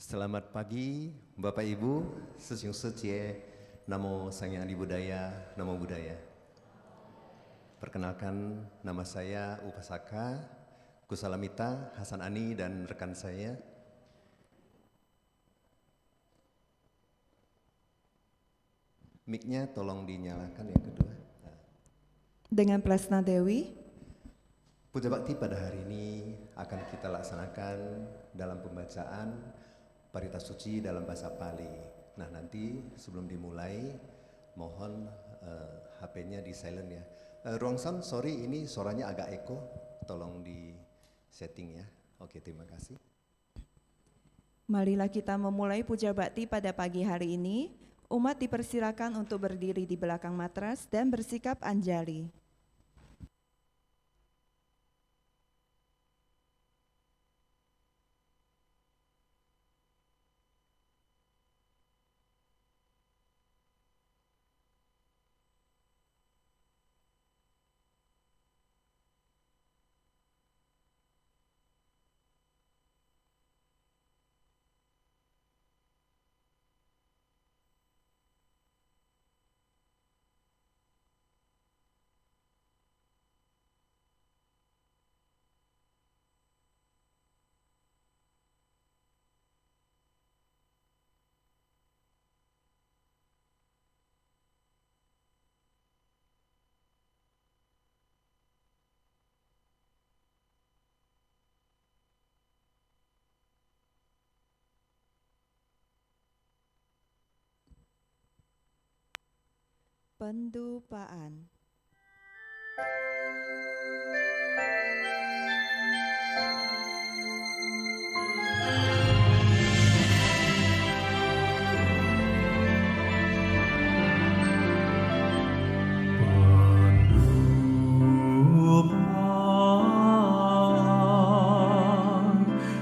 Selamat pagi Bapak Ibu, Sesyung Secie, Namo Sangyang Adi Budaya, Namo Buddhaya. Perkenalkan, nama saya Upasaka Kusalamita Hasan Ani dan rekan saya. Mic-nya tolong dinyalakan yang kedua. Dengan Plesna Dewi. Puja Bakti pada hari ini akan kita laksanakan dalam pembacaan Parita Suci dalam bahasa Pali. Nah, nanti sebelum dimulai mohon HP-nya di silent ya. Ruang sound, sorry ini suaranya agak eko, tolong di setting ya. Oke, terima kasih. Marilah kita memulai puja bakti pada pagi hari ini. Umat dipersilakan untuk berdiri di belakang matras dan bersikap anjali. Pendupaan.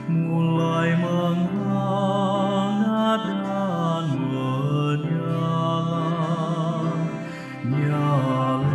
Mulai menghangat dan menyala, nyala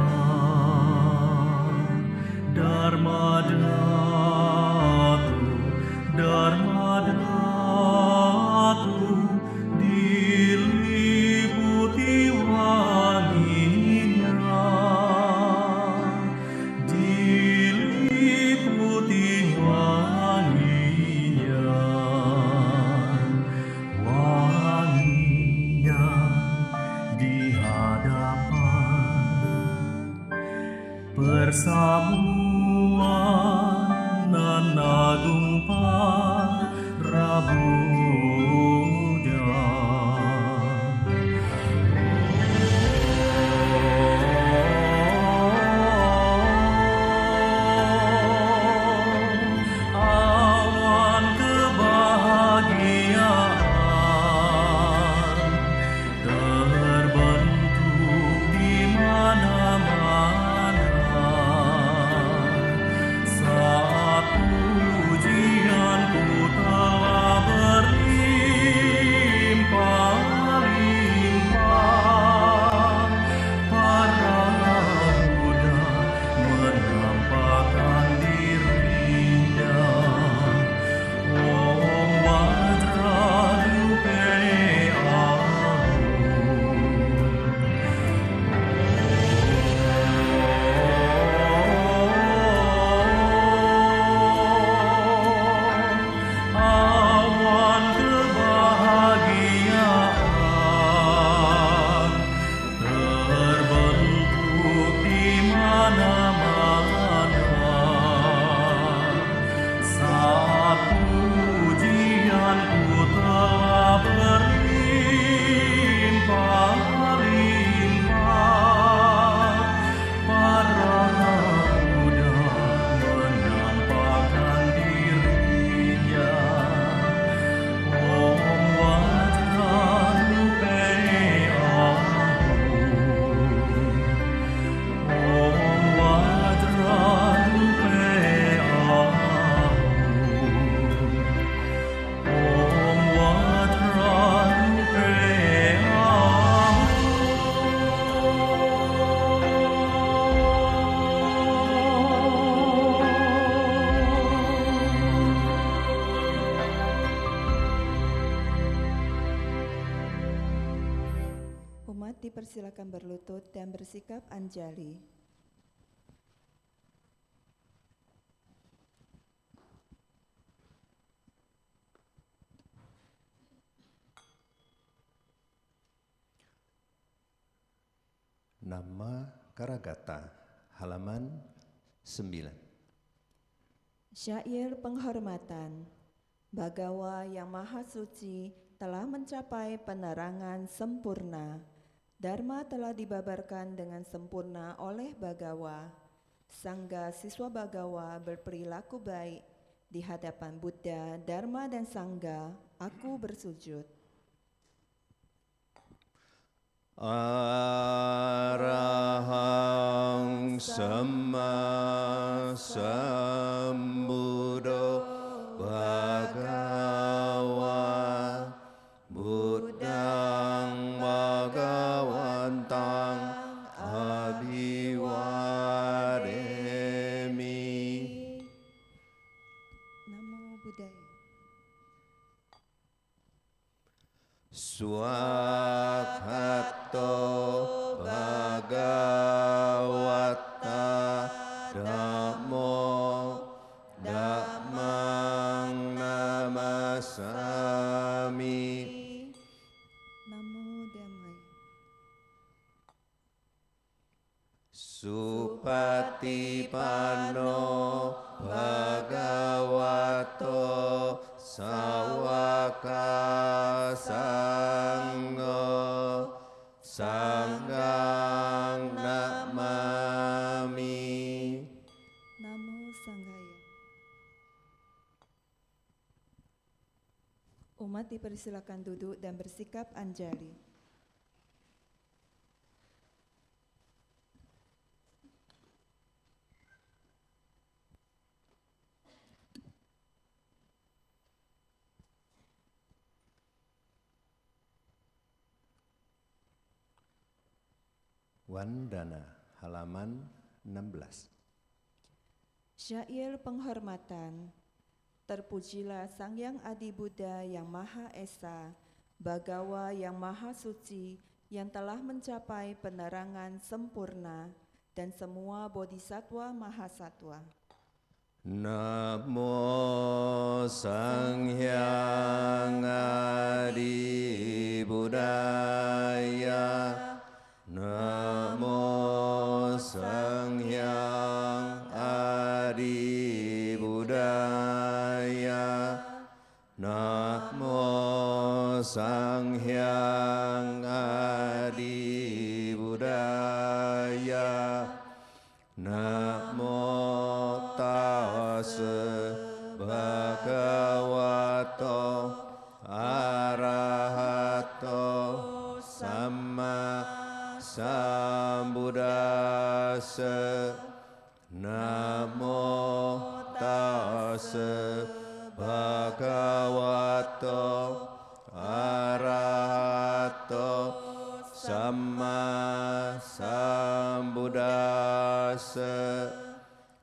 Umat dipersilakan berlutut dan bersikap anjali. Nama Karagata, halaman 9. Syair penghormatan. Bagawa yang maha suci telah mencapai penerangan sempurna. Dharma telah dibabarkan dengan sempurna oleh Bagawa. Sangga siswa Bagawa berperilaku baik. Di hadapan Buddha, Dharma dan Sangga, aku bersujud. Arahang Sama Sambuddho Bhagawa Buddhang Bhagawantang Abhiwademi. Namo Buddhaya. Swakhato Bhagavata Dhammo Dhammang Namasami. Namo Dhammaya. Supatipanno Bhagavato Sawaka Sangho Sanggang Namami. Namo Sanghaya. Umat dipersilakan duduk dan bersikap anjali. Wandana, halaman 16. Syair penghormatan. Terpujilah Sang Yang Adi Buddha yang Maha Esa, Bagawa yang Maha Suci, yang telah mencapai penerangan sempurna, dan semua bodhisattva mahasatwa. Namo Sanghang Adi Buddhaya. Namo Sanghang Adi Buddhaya. Namo Sanghang Adi Buddhaya. Namo Tassa Bhagavato Arahato Sama Sambuddhassa. Namo Tassa Bhagavato Arahato Sama Sambuddhassa.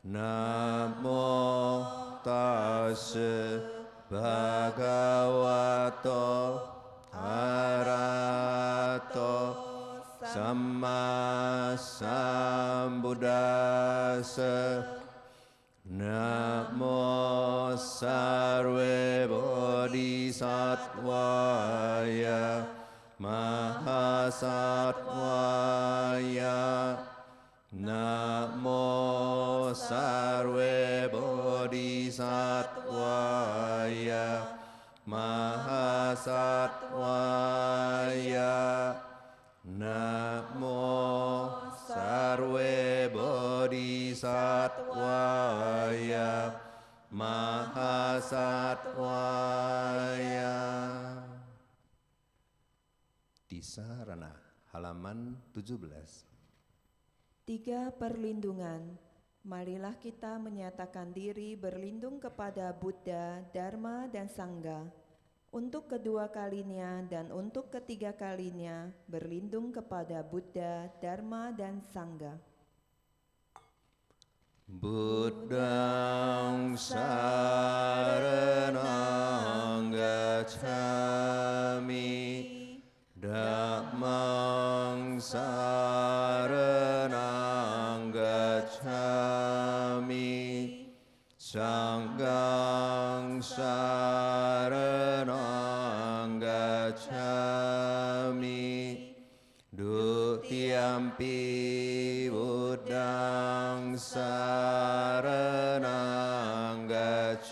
Namo Tassa Bhagavato Arahato Sama Sambuddhassa. Namo Sarve Bodhisattvaya Mahasattvaya. Namo Sarve Bodhisattvaya Mahasattvaya. Namo Sarve Bodhisattvaya Mahasattvaya. Tisarana, halaman 17. 3 perlindungan. Marilah kita menyatakan diri berlindung kepada Buddha, Dharma, dan Sangha. Untuk kedua kalinya dan untuk ketiga kalinya berlindung kepada Buddha, Dharma, dan Sangha. Buddhang saranang gacchami. Dhammang saranang gacchami Dutiyampi buddhang saranang gacchami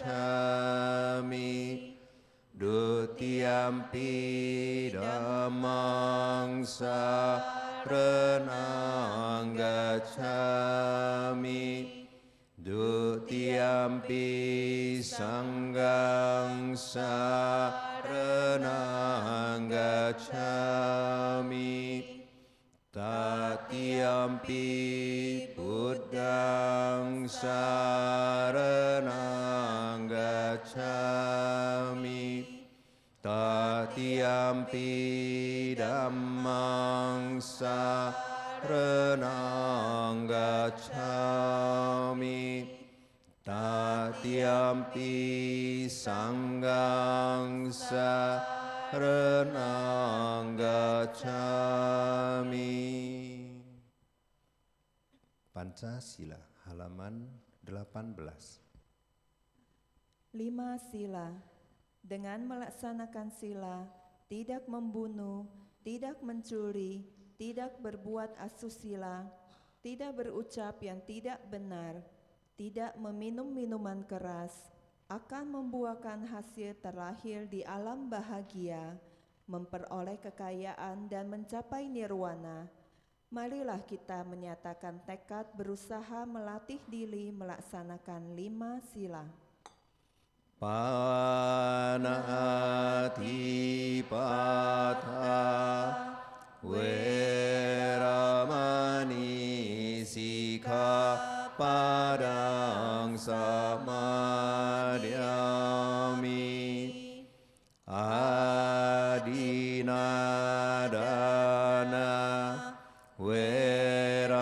Dutiyampi dhammang saranang gacchami Dutiyampi sanghang saranang gacchami Tatiyampi buddhang saranang gacchami Tatiyampi dhammang saranang gacchami Tatiyampi sanghang saranang gacchami. Pancasila halaman 18. 5 sila. Dengan melaksanakan sila, tidak membunuh, tidak mencuri, tidak berbuat asusila, tidak berucap yang tidak benar, tidak meminum minuman keras, akan membuahkan hasil terlahir di alam bahagia, memperoleh kekayaan dan mencapai nirwana. Marilah kita menyatakan tekad berusaha melatih diri melaksanakan 5 sila. Panatipata Weramani Sikkhapadang samadhyami Adinadana Weramani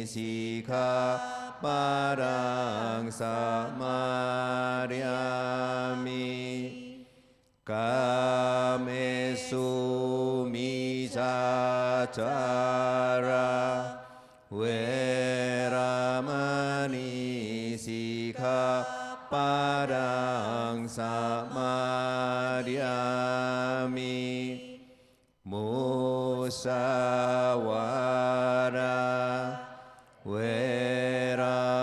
Sikkhapadang samadhyami Kamesu micacara Weramani Sikkhapadang samadhyami Musawada Weramani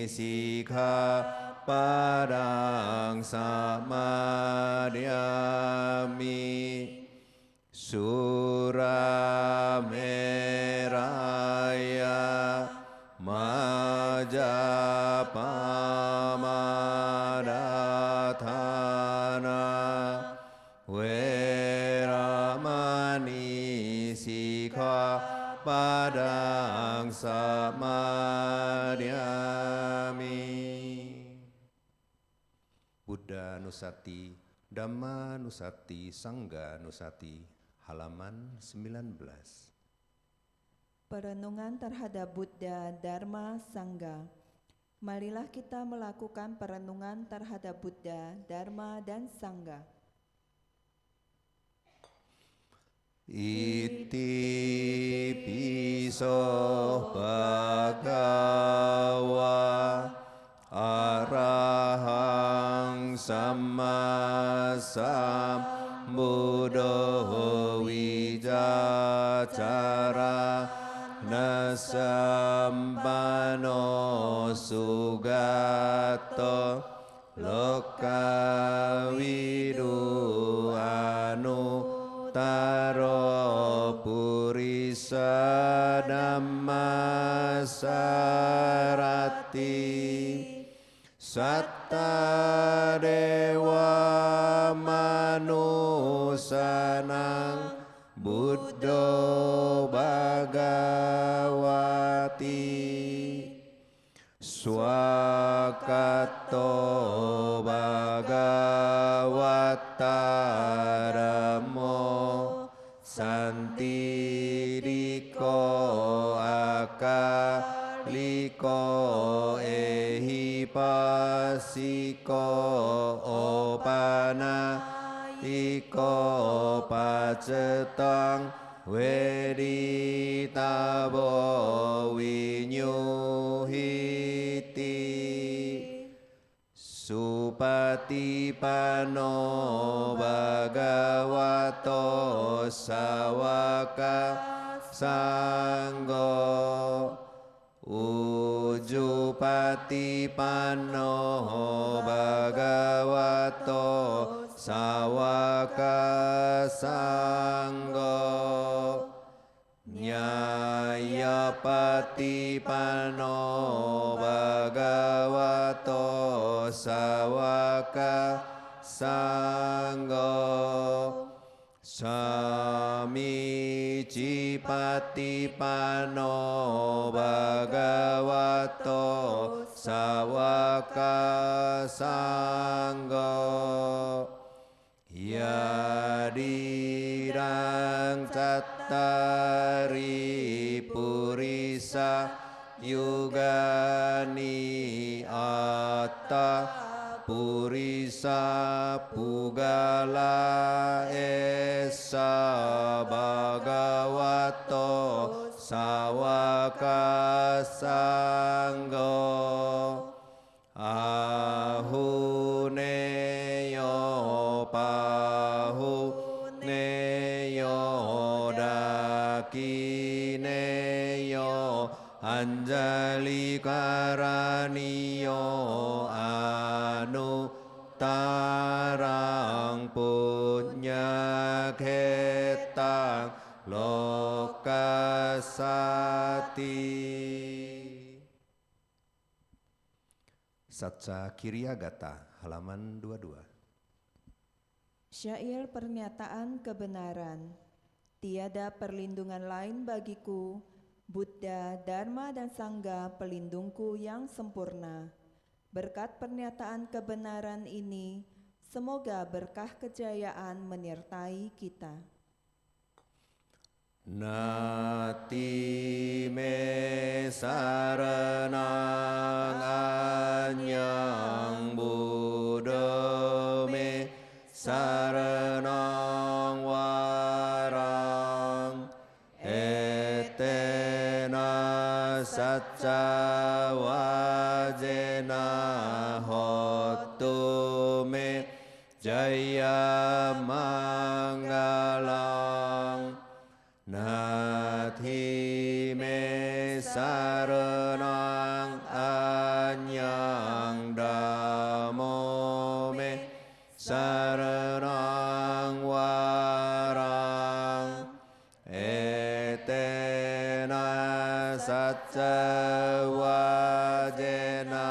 Sikkhapadang samadhyami Surameraya Majapamadatthana Weramani Sikkhapadang samadhyami. Buddha Nusati, Dhamma Nusati, Sangha Nusati, halaman 19. Perenungan terhadap Buddha, Dharma, Sangha. Marilah kita melakukan perenungan terhadap Buddha, Dharma, dan Sangha. Iti piso bhagava arahang samma sambuddho wijacara nasampano sugato lokawidu anutaro purisa dhammasarati satta dewa manusanang buddho bhagavati swakato bhagavataramo santiriko akaliko ehipasiko opana iko pacetang weditabo winyuhiti Supatipano bhagavato sawaka sanggo. Ujupatipano bhagavato sawaka sanggo. Nyayapatipano bhagavato sawaka sanggo. Samicipatipano bhagavato sawaka sanggo. Yadirang cattari purisa yugani atta purisa pugala esa bhagavato sawaka sanggo. Ahuneyo pahuneyo dakineyo anjali karaniyo anutarang punya ketang lokasati. Satsa Kiryagata halaman 22. Syair pernyataan kebenaran. Tiada perlindungan lain bagiku, Buddha, Dharma, dan Sangha pelindungku yang sempurna. Berkat pernyataan kebenaran ini, semoga berkah kejayaan menyertai kita. Nati me saranang anyang Buddha me saranang warang etena satca wajena hotu me jaya manggalang. Nati me saranang anyang damo me saranang warang etena satca wajena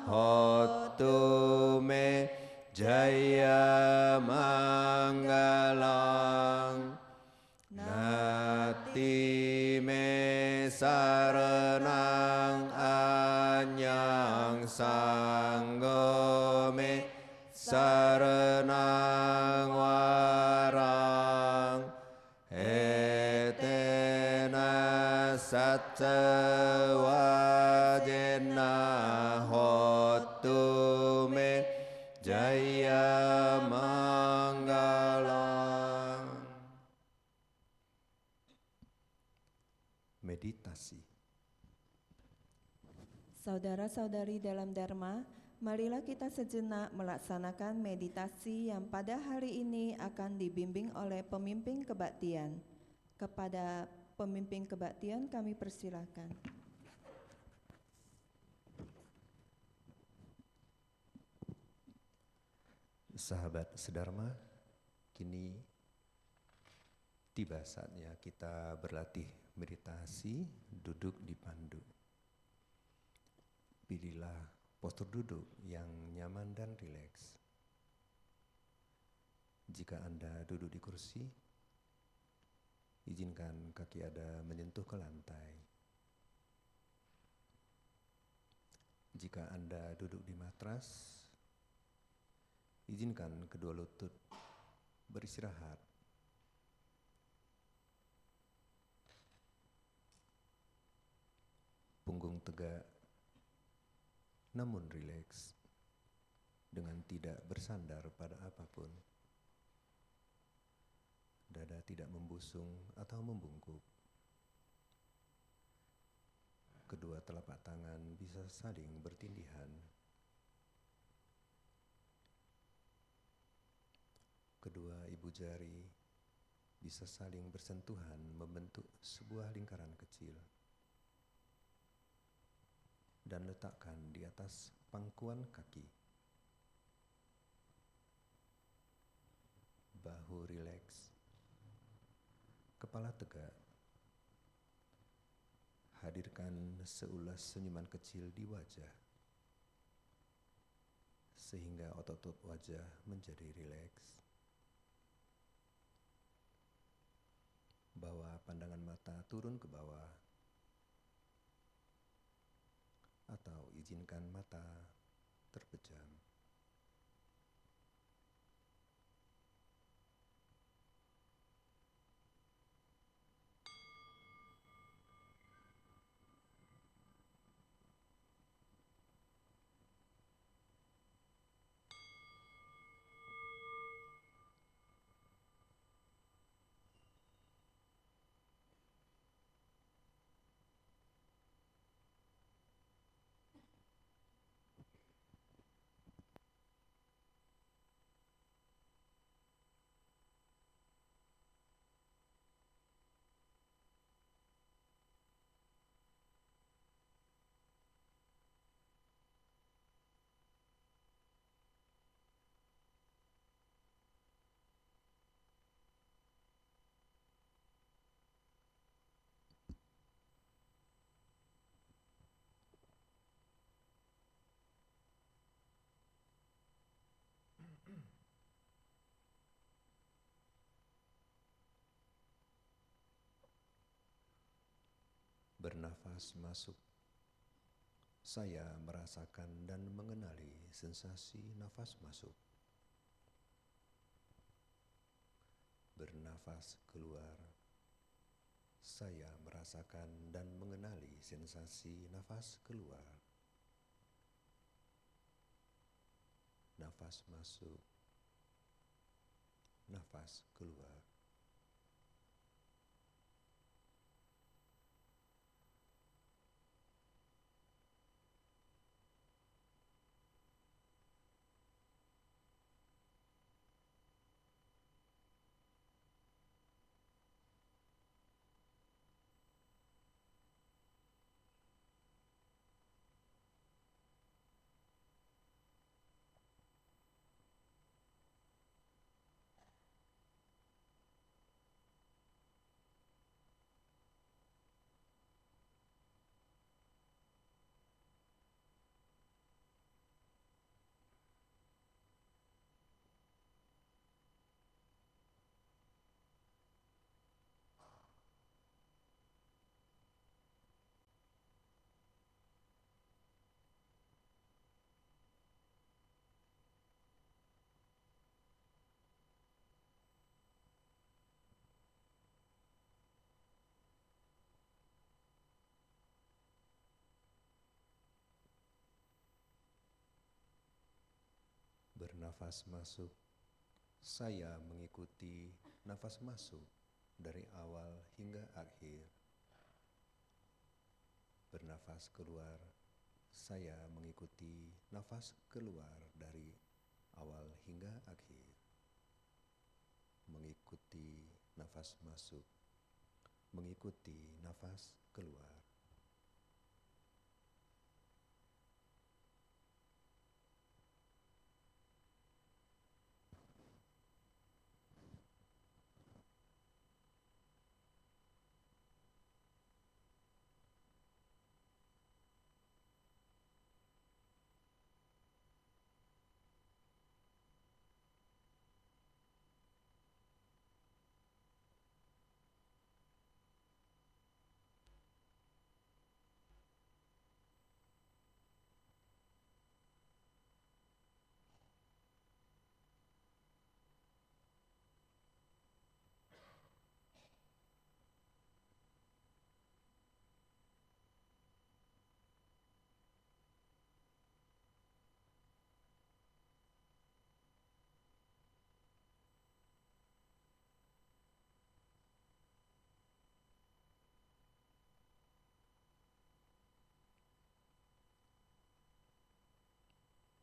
hotu me jaya manggalang. Nati me saranang anyang sanggo me saranang warang etena satca wajena hotu me jaya manggalang. Meditasi. Saudara-saudari dalam Dharma, marilah kita sejenak melaksanakan meditasi yang pada hari ini akan dibimbing oleh pemimpin kebaktian. Kepada pemimpin kebaktian kami persilakan. Sahabat sedharma, kini tiba saatnya kita berlatih meditasi duduk di pandu. Pilihlah postur duduk yang nyaman dan rileks. Jika Anda duduk di kursi, izinkan kaki Anda menyentuh ke lantai. Jika Anda duduk di matras, izinkan kedua lutut beristirahat. Punggung tegak namun rileks dengan tidak bersandar pada apapun. Dada tidak membusung atau membungkuk. Kedua telapak tangan bisa saling bertindihan. ibu jari bisa saling bersentuhan membentuk sebuah lingkaran kecil dan letakkan di atas pangkuan kaki. Bahu rileks, kepala tegak. Hadirkan seulas senyuman kecil di wajah, sehingga otot-otot wajah menjadi rileks. Bawa pandangan mata turun ke bawah, atau izinkan mata terpejam. Bernafas masuk, saya merasakan dan mengenali sensasi nafas masuk. Bernafas keluar, saya merasakan dan mengenali sensasi nafas keluar. Nafas masuk, nafas keluar. Bernafas masuk, saya mengikuti nafas masuk dari awal hingga akhir. Bernafas keluar, saya mengikuti nafas keluar dari awal hingga akhir. Mengikuti nafas masuk, mengikuti nafas keluar.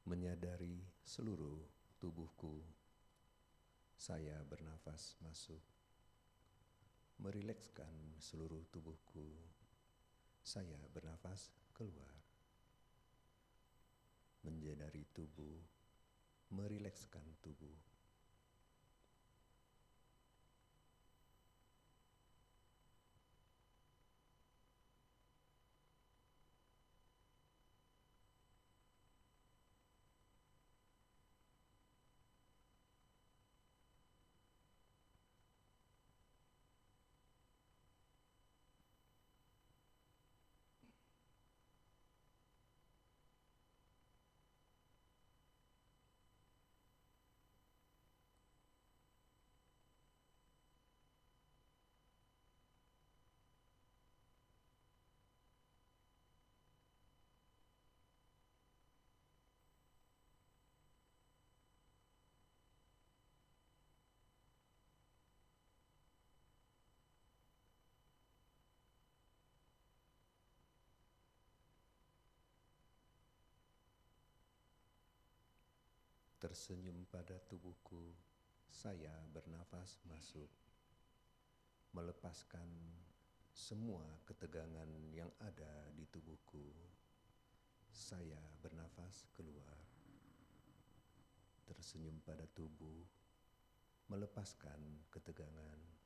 Menyadari seluruh tubuhku Saya bernafas masuk, merilekskan seluruh tubuhku. Saya bernafas keluar, menjadari tubuh, merilekskan tubuh. Tersenyum pada tubuhku, saya bernafas masuk, melepaskan semua ketegangan yang ada di tubuhku. Saya bernafas keluar, tersenyum pada tubuh, melepaskan ketegangan.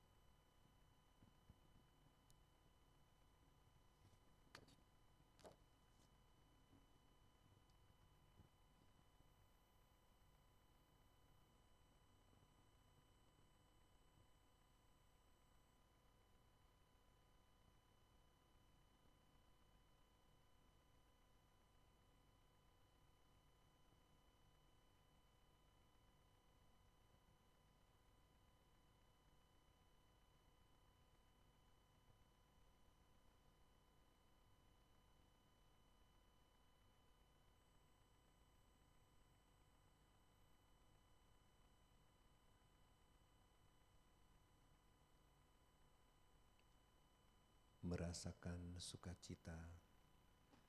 Merasakan sukacita,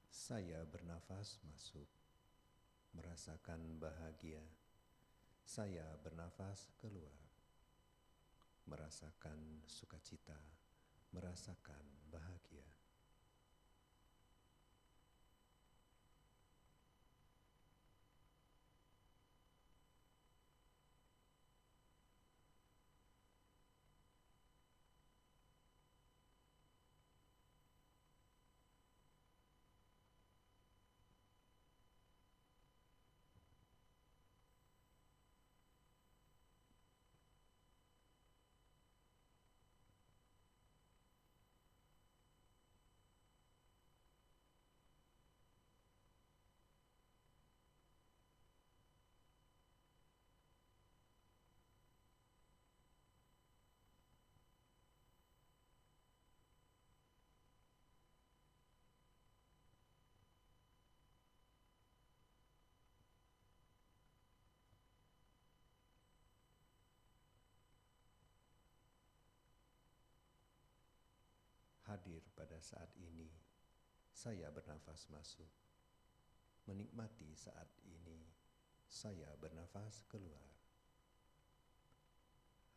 saya bernafas masuk, merasakan bahagia, saya bernafas keluar, merasakan sukacita, merasakan bahagia. Hadir pada saat ini, saya bernafas masuk, menikmati saat ini, saya bernafas keluar.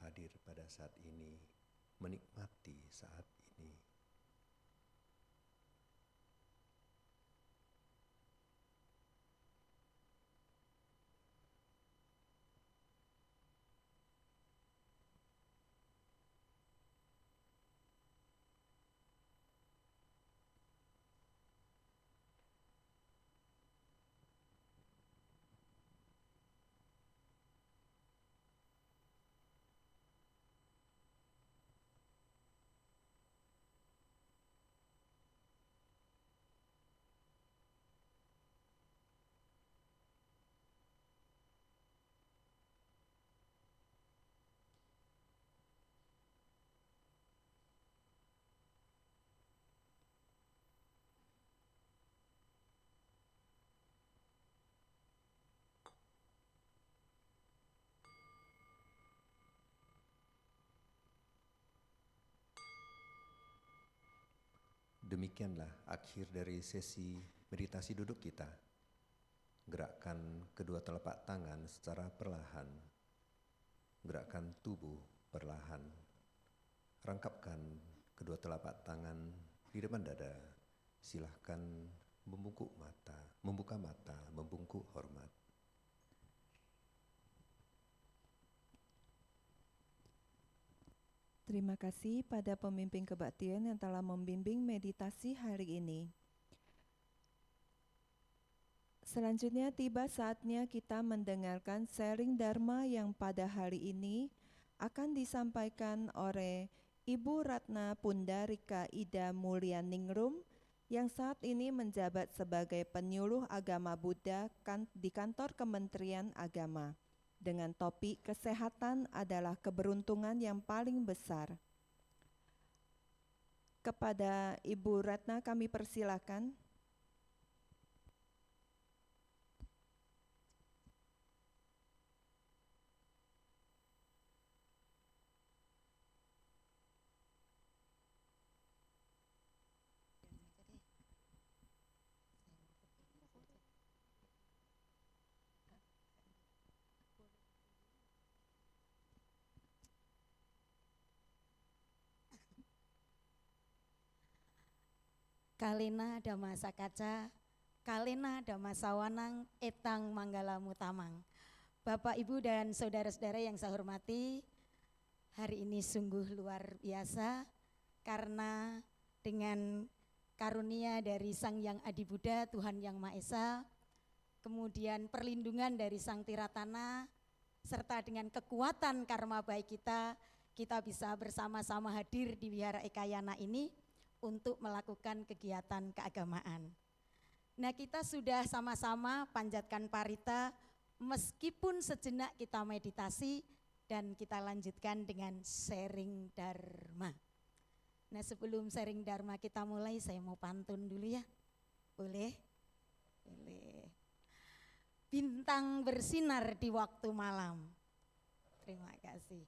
Hadir pada saat ini, menikmati saat ini. Demikianlah akhir dari sesi meditasi duduk kita. Gerakkan kedua telapak tangan secara perlahan. Gerakkan tubuh perlahan. Rangkapkan kedua telapak tangan di depan dada. Silahkan membuka mata, membungkuk hormat. Terima kasih pada pemimpin kebaktian yang telah membimbing meditasi hari ini. Selanjutnya tiba saatnya kita mendengarkan sharing Dharma yang pada hari ini akan disampaikan oleh Ibu Ratna Pundarika Ida Mulyaningrum yang saat ini menjabat sebagai penyuluh agama Buddha di kantor Kementerian Agama dengan topik kesehatan adalah keberuntungan yang paling besar. Kepada Ibu Ratna kami persilakan. Kalena Dhamma Sakaca, Kalena Dhamma Sawanang, Etang Manggala Mutamang. Bapak, Ibu, dan saudara-saudara yang saya hormati, hari ini sungguh luar biasa karena dengan karunia dari Sang Yang Adi Buddha, Tuhan Yang Maha Esa, kemudian perlindungan dari Sang Tiratana, serta dengan kekuatan karma baik kita bisa bersama-sama hadir di Wihara Ekayana ini untuk melakukan kegiatan keagamaan. Nah, kita sudah sama-sama panjatkan parita meskipun sejenak kita meditasi dan kita lanjutkan dengan sharing Dharma. Nah, sebelum sharing Dharma kita mulai, saya mau pantun dulu ya. Boleh? Boleh. Bintang bersinar di waktu malam. Terima kasih.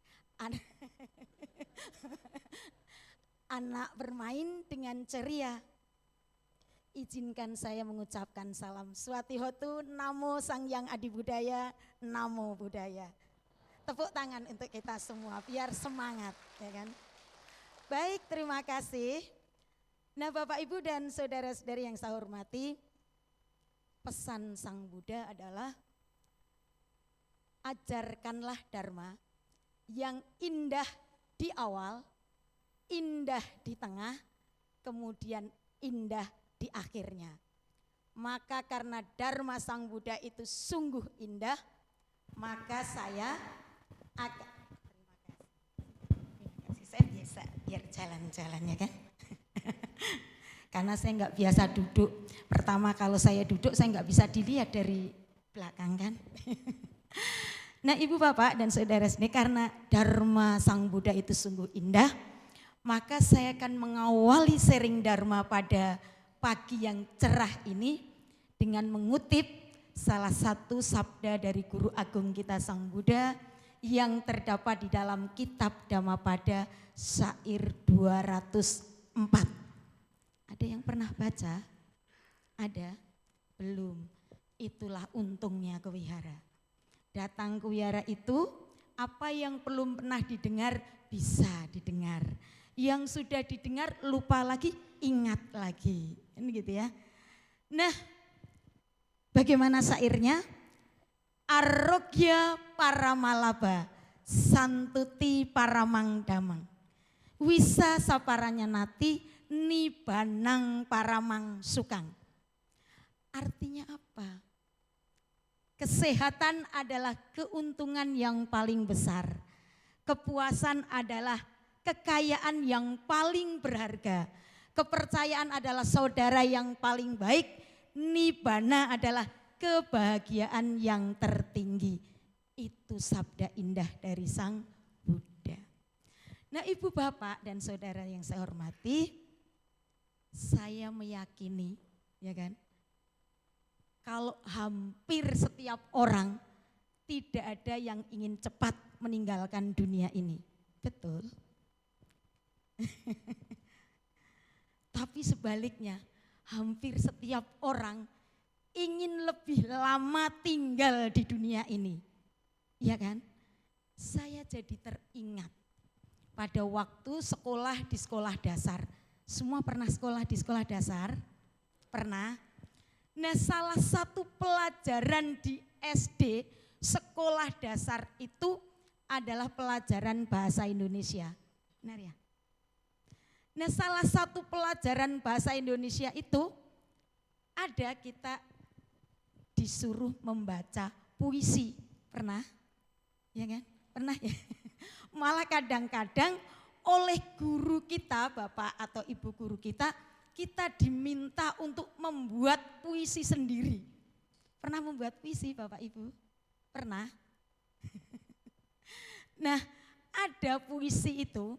Anak bermain dengan ceria. Izinkan saya mengucapkan salam Swatihotu, Namo Sang Yang Adi Budaya, Namo Buddhaya. Tepuk tangan untuk kita semua biar semangat, ya kan? Baik, terima kasih. Nah, Bapak, Ibu, dan saudara-saudari yang saya hormati, pesan Sang Buddha adalah ajarkanlah Dharma yang indah di awal, indah di tengah, kemudian indah di akhirnya. Maka karena Dharma Sang Buddha itu sungguh indah, maka saya akan, terima kasih, saya biasa biar jalan-jalan ya kan. Karena saya nggak biasa duduk. Pertama kalau saya duduk saya nggak bisa dilihat dari belakang kan. Nah, Ibu, Bapak, dan saudara-saudari, karena Dharma Sang Buddha itu sungguh indah, maka saya akan mengawali sharing Dharma pada pagi yang cerah ini dengan mengutip salah satu sabda dari Guru Agung kita Sang Buddha yang terdapat di dalam kitab Dhammapada syair 204. Ada yang pernah baca? Ada? Belum. Itulah untungnya ke wihara. Datang ke wihara itu, apa yang belum pernah didengar bisa didengar. Yang sudah didengar lupa lagi, ingat lagi. Ini gitu ya. Nah, bagaimana syairnya? Arogya paramalaba, santuti paramang damang. Wisa saparanya nati, nibanang paramang sukang. Artinya apa? Kesehatan adalah keuntungan yang paling besar. Kepuasan adalah kekayaan yang paling berharga. Kepercayaan adalah saudara yang paling baik. Nibbana adalah kebahagiaan yang tertinggi. Itu sabda indah dari Sang Buddha. Nah, Ibu, Bapak, dan saudara yang saya hormati, saya meyakini, ya kan, kalau hampir setiap orang tidak ada yang ingin cepat meninggalkan dunia ini. Betul? Tapi sebaliknya, hampir setiap orang ingin lebih lama tinggal di dunia ini. Iya kan? saya jadi teringat pada waktu sekolah di sekolah dasar. Semua pernah sekolah di sekolah dasar? Pernah? Nah, salah satu pelajaran di SD sekolah dasar itu adalah pelajaran bahasa Indonesia. Benar ya? Nah, salah satu pelajaran bahasa Indonesia itu ada kita disuruh membaca puisi. Pernah? Ya kan? Pernah ya? Malah kadang-kadang oleh guru kita, bapak atau ibu guru kita diminta untuk membuat puisi sendiri. Pernah membuat puisi Bapak Ibu? Pernah? Nah, ada puisi itu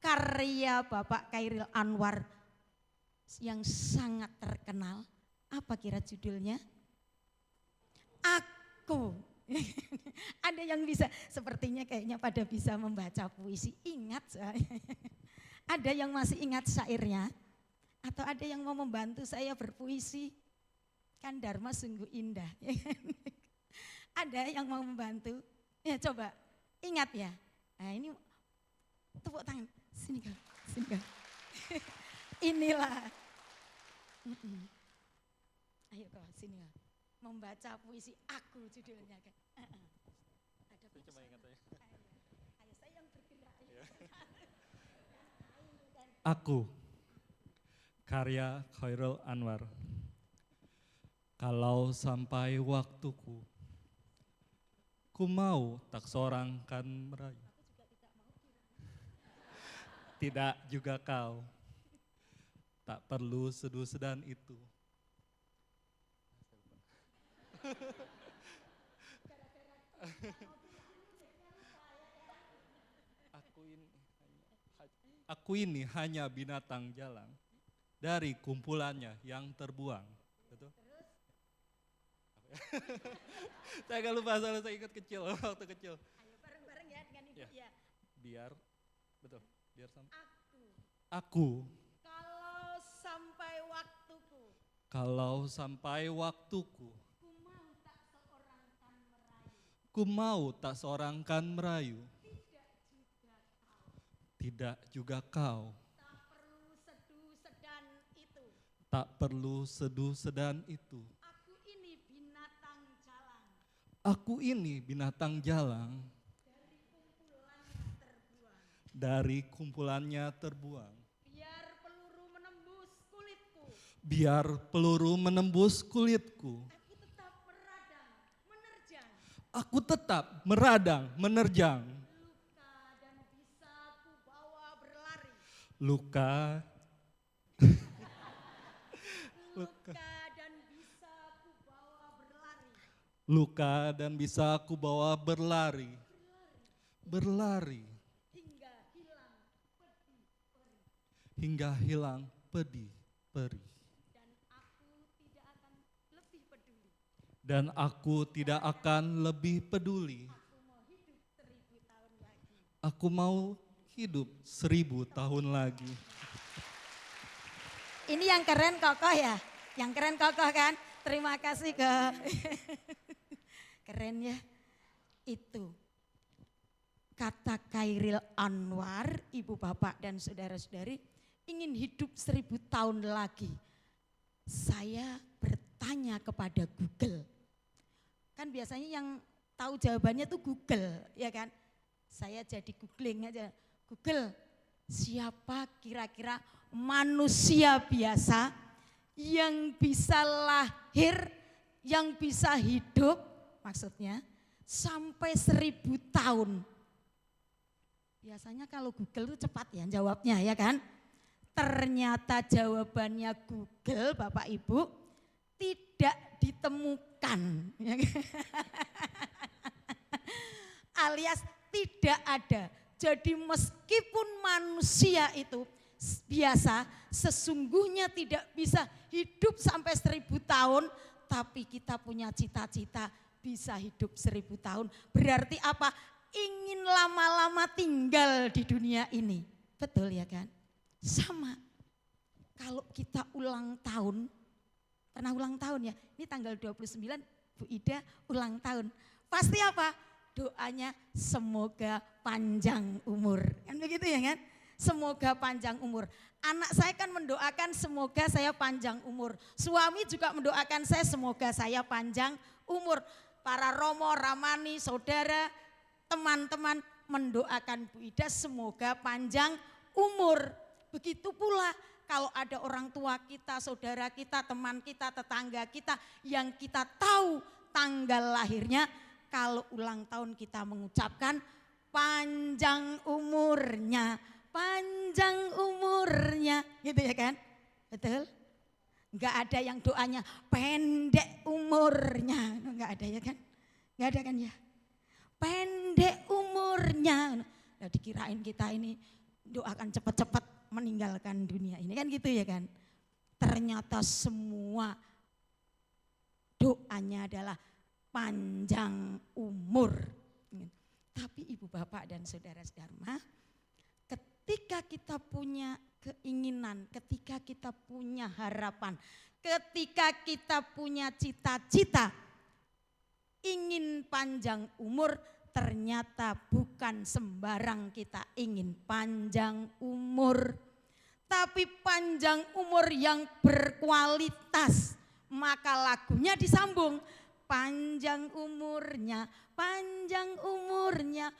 karya Bapak Khairil Anwar yang sangat terkenal. Apa kira judulnya? Aku. Ada yang bisa, sepertinya kayaknya pada bisa membaca puisi. Ingat saya. Ada yang masih ingat syairnya? Atau ada yang mau membantu saya berpuisi? Kan Dharma sungguh indah. Ada yang mau membantu? Ya coba, ingat ya. Nah ini tepuk tangan, sini kak, sini kak. Inilah. Ayo kak, sini kak. Membaca puisi Aku judulnya kan. Ada coba ingat aja. Ayo saya yang bergerak. Aku, karya Khairil Anwar. Kalau sampai waktuku, ku mau tak seorang kan merayu. Tidak juga kau, tak perlu seduh sedan itu. Aku ini hanya binatang jalang dari kumpulannya yang terbuang. Betul? Saya agak lupa, soalnya saya ingat kecil, waktu kecil. Ayo bareng-bareng ya dengan ibu ya. Biar, betul, biar sampai. Aku. Aku. Kalau sampai waktuku. Kalau sampai waktuku. Ku mau tak seorang kan merayu. Ku mau tak seorang kan merayu. Tidak juga kau. Tidak juga kau. Tak perlu seduh sedan itu. Tak perlu seduh sedan itu. Aku ini binatang jalang. Aku ini binatang jalang. Dari kumpulannya terbuang. Biar peluru menembus kulitku. Biar peluru menembus kulitku. Aku tetap meradang, menerjang. Aku tetap meradang, menerjang. Luka dan bisa ku bawa berlari. Luka. Luka dan bisa ku bawa berlari. Luka dan bisa aku bawa berlari. Berlari. Hingga hilang pedih perih. Hingga hilang pedih perih. Dan aku tidak akan lebih peduli. Dan aku tidak akan lebih peduli. Aku mau hidup 1000 tahun lagi. Ini yang keren kokoh ya, yang keren kokoh kan. Terima kasih kak. Keren ya. Itu kata Khairil Anwar, ibu bapak dan saudara-saudari, ingin hidup 1000 tahun lagi. Saya bertanya kepada Google. Kan biasanya yang tahu jawabannya tuh Google, ya kan? Saya jadi googling aja. Google, siapa kira-kira manusia biasa yang bisa lahir, yang bisa hidup, maksudnya sampai 1000 tahun. Biasanya kalau Google itu cepat ya jawabnya ya kan. Ternyata jawabannya Google Bapak Ibu tidak ditemukan. Alias tidak ada. Jadi meskipun manusia itu biasa sesungguhnya tidak bisa hidup sampai 1000 tahun. Tapi kita punya cita-cita bisa hidup 1000 tahun. Berarti apa? Ingin lama-lama tinggal di dunia ini. Betul ya kan? Sama. Kalau kita ulang tahun, pernah ulang tahun ya? Ini tanggal 29 Bu Ida ulang tahun. Pasti apa? doanya semoga panjang umur. Kan begitu ya kan? Semoga panjang umur. Anak saya kan mendoakan semoga saya panjang umur. Suami juga mendoakan saya semoga saya panjang umur. Para romo, ramani, saudara, teman-teman mendoakan Bu Ida semoga panjang umur. Begitu pula kalau ada orang tua kita, saudara kita, teman kita, tetangga kita yang kita tahu tanggal lahirnya, kalau ulang tahun kita mengucapkan panjang umurnya, panjang umurnya, gitu ya kan? Betul? Enggak ada yang doanya pendek umurnya, enggak ada ya kan? Enggak ada kan ya? Pendek umurnya. Nah, dikirain kita ini doakan cepat-cepat meninggalkan dunia ini kan gitu ya kan? Ternyata semua doanya adalah panjang umur. Tapi ibu bapak dan saudara-saudara, ketika kita punya keinginan, ketika kita punya harapan, ketika kita punya cita-cita, ingin panjang umur, ternyata bukan sembarang kita ingin panjang umur. Tapi panjang umur yang berkualitas, maka lagunya disambung. Panjang umurnya, panjang umurnya,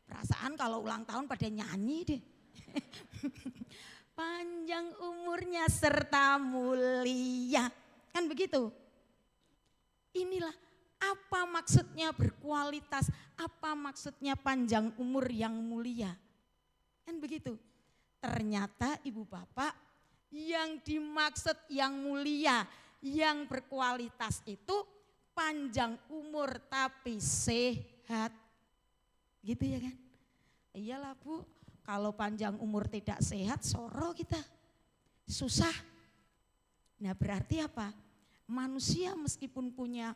perasaan kalau ulang tahun pada nyanyi deh. Panjang umurnya serta mulia. Kan begitu. Inilah apa maksudnya berkualitas, apa maksudnya panjang umur yang mulia. Kan begitu. Ternyata ibu bapak, yang dimaksud yang mulia, yang berkualitas itu panjang umur tapi sehat. Gitu ya kan? Iyalah Bu, kalau panjang umur tidak sehat soro kita. Susah. Nah berarti apa? Manusia meskipun punya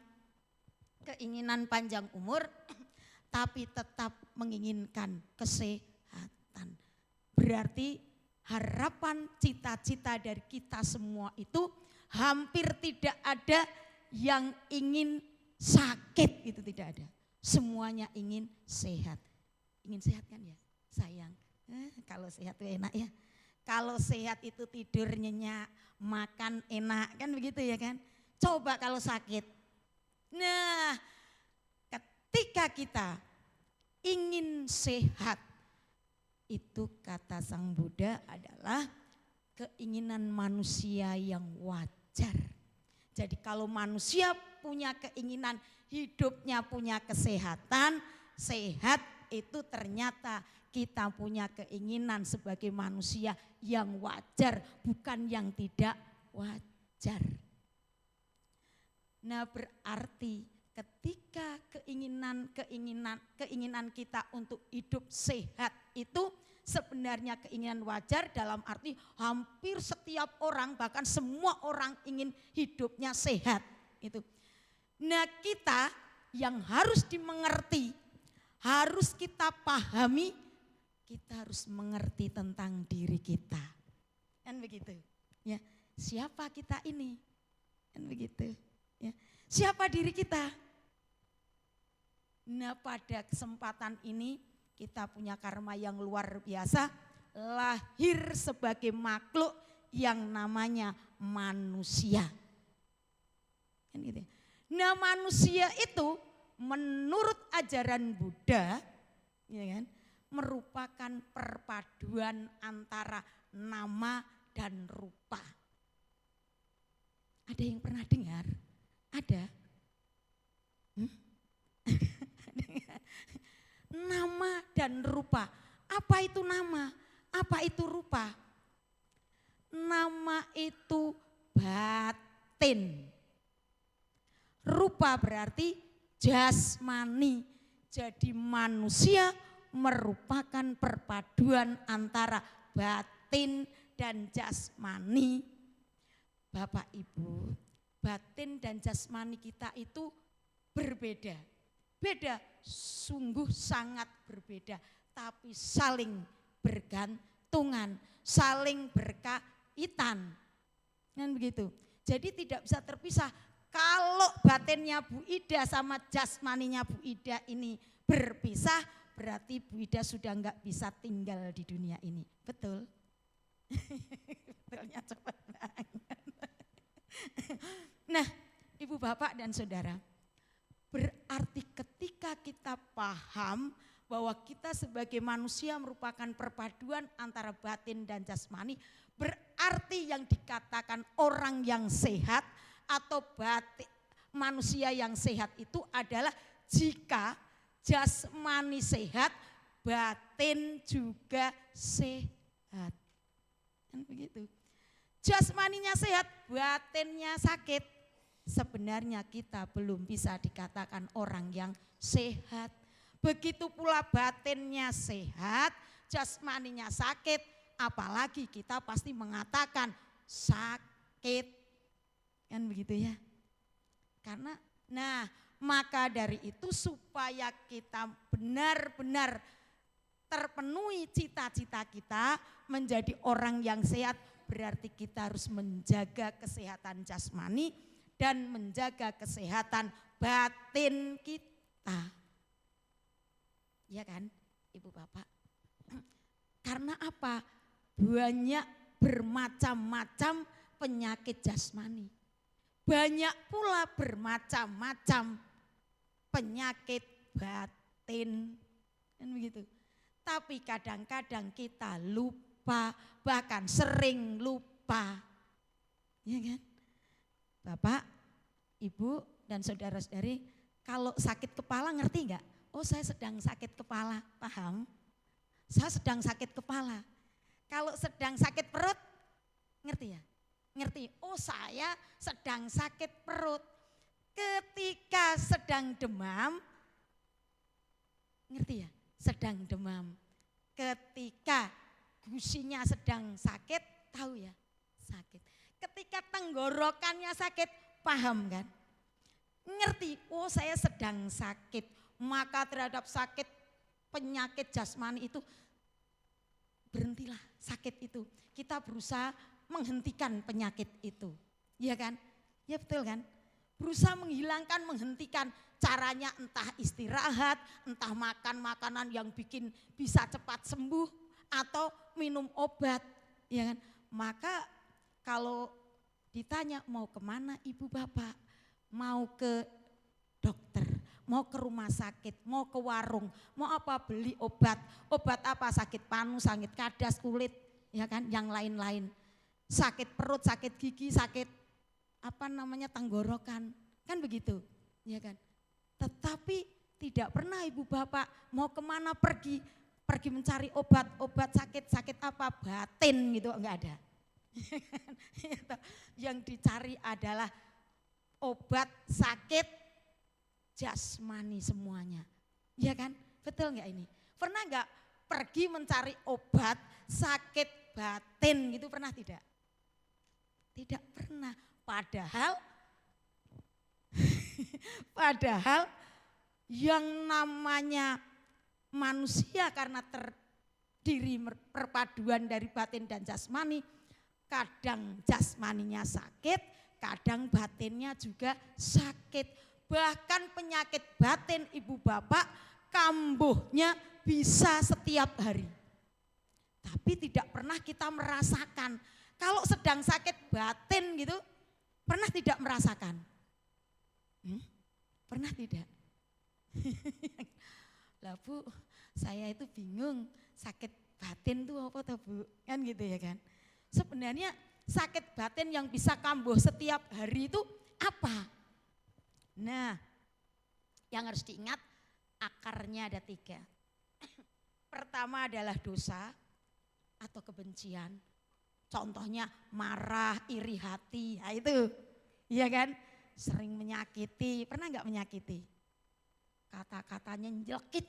keinginan panjang umur tapi tetap menginginkan kesehatan. Berarti harapan cita-cita dari kita semua itu hampir tidak ada yang ingin sakit, itu tidak ada. Semuanya ingin sehat. Ingin sehat kan ya? Sayang. Kalau sehat itu enak ya. Kalau sehat itu tidur nyenyak, makan enak, kan begitu ya kan? Coba kalau sakit. Nah, ketika kita ingin sehat, itu kata Sang Buddha adalah keinginan manusia yang wajar. Jadi kalau manusia punya keinginan hidupnya punya kesehatan, sehat itu ternyata kita punya keinginan sebagai manusia yang wajar, bukan yang tidak wajar. Nah berarti ketika keinginan kita untuk hidup sehat itu sebenarnya keinginan wajar, dalam arti hampir setiap orang, bahkan semua orang ingin hidupnya sehat itu. Nah kita yang harus dimengerti, harus kita pahami, kita harus mengerti tentang diri kita. Kan begitu ya, siapa kita ini, kan begitu ya, siapa diri kita. Nah pada kesempatan ini kita punya karma yang luar biasa, lahir sebagai makhluk yang namanya manusia. Kan gitu. Nah manusia itu menurut ajaran Buddha ya kan, merupakan perpaduan antara nama dan rupa. Ada yang pernah dengar? Ada? Nama dan rupa. Apa itu nama? Apa itu rupa? Nama itu batin. Rupa berarti jasmani. Jadi manusia merupakan perpaduan antara batin dan jasmani. Bapak Ibu, batin dan jasmani kita itu berbeda. Beda, sungguh sangat berbeda, tapi saling bergantungan, saling berkaitan. Kan begitu. Jadi tidak bisa terpisah. Kalau batinnya Bu Ida sama jasmaninya Bu Ida ini berpisah, berarti Bu Ida sudah enggak bisa tinggal di dunia ini. Betul? Betulnya cepat banget. Nah, Ibu Bapak dan Saudara, berarti ketika kita paham bahwa kita sebagai manusia merupakan perpaduan antara batin dan jasmani, berarti yang dikatakan orang yang sehat atau manusia yang sehat itu adalah jika jasmani sehat, batin juga sehat. Kan begitu. Jasmaninya sehat, batinnya sakit. Sebenarnya kita belum bisa dikatakan orang yang sehat. Begitu pula batinnya sehat, jasmaninya sakit, apalagi kita pasti mengatakan sakit. Kan begitu ya. Karena maka dari itu supaya kita benar-benar terpenuhi cita-cita kita menjadi orang yang sehat, berarti kita harus menjaga kesehatan jasmani dan menjaga kesehatan batin kita. Ya kan, Ibu Bapak? Karena apa? Banyak bermacam-macam penyakit jasmani. Banyak pula bermacam-macam penyakit batin. Kan begitu. Tapi kadang-kadang kita lupa, bahkan sering lupa. Ya kan? Bapak, Ibu, dan saudara-saudari, kalau sakit kepala ngerti enggak? Oh, saya sedang sakit kepala, paham? Saya sedang sakit kepala. Kalau sedang sakit perut, ngerti ya? Ngerti, oh saya sedang sakit perut. Ketika sedang demam, ngerti ya? Sedang demam. Ketika gusinya sedang sakit, tahu ya? Sakit. Ketika tenggorokannya sakit, paham kan? Ngerti, oh saya sedang sakit. Maka terhadap sakit penyakit jasmani itu berhentilah sakit itu. Kita berusaha menghentikan penyakit itu. Iya kan? Ya betul kan? Berusaha menghilangkan, menghentikan. Caranya entah istirahat, entah makan makanan yang bikin bisa cepat sembuh atau minum obat. Ya kan? Maka kalau ditanya mau kemana Ibu Bapak? Mau ke dokter, mau ke rumah sakit, mau ke warung, mau apa beli obat. Obat apa? Sakit panu, sakit kadas, kulit, ya kan, yang lain-lain. Sakit perut, sakit gigi, sakit tenggorokan. Kan begitu, ya kan. Tetapi tidak pernah Ibu Bapak mau kemana pergi mencari obat sakit apa, batin gitu, enggak ada. Yang dicari adalah obat sakit jasmani semuanya. Iya kan? Betul enggak ini? Pernah enggak pergi mencari obat sakit batin gitu, pernah tidak? Tidak pernah. Padahal yang namanya manusia karena terdiri perpaduan dari batin dan jasmani, kadang jasmaninya sakit, kadang batinnya juga sakit. Bahkan penyakit batin Ibu Bapak kambuhnya bisa setiap hari. Tapi tidak pernah kita merasakan. Kalau sedang sakit batin gitu, pernah tidak merasakan? Pernah tidak? Lah Bu, saya itu bingung sakit batin itu apa toh Bu? Kan gitu ya kan. Sebenarnya sakit batin yang bisa kambuh setiap hari itu apa? Nah, yang harus diingat akarnya ada 3. Pertama adalah dosa atau kebencian. Contohnya marah, iri hati, nah itu, iya kan? Sering menyakiti, pernah nggak menyakiti? Kata-katanya nyelekit,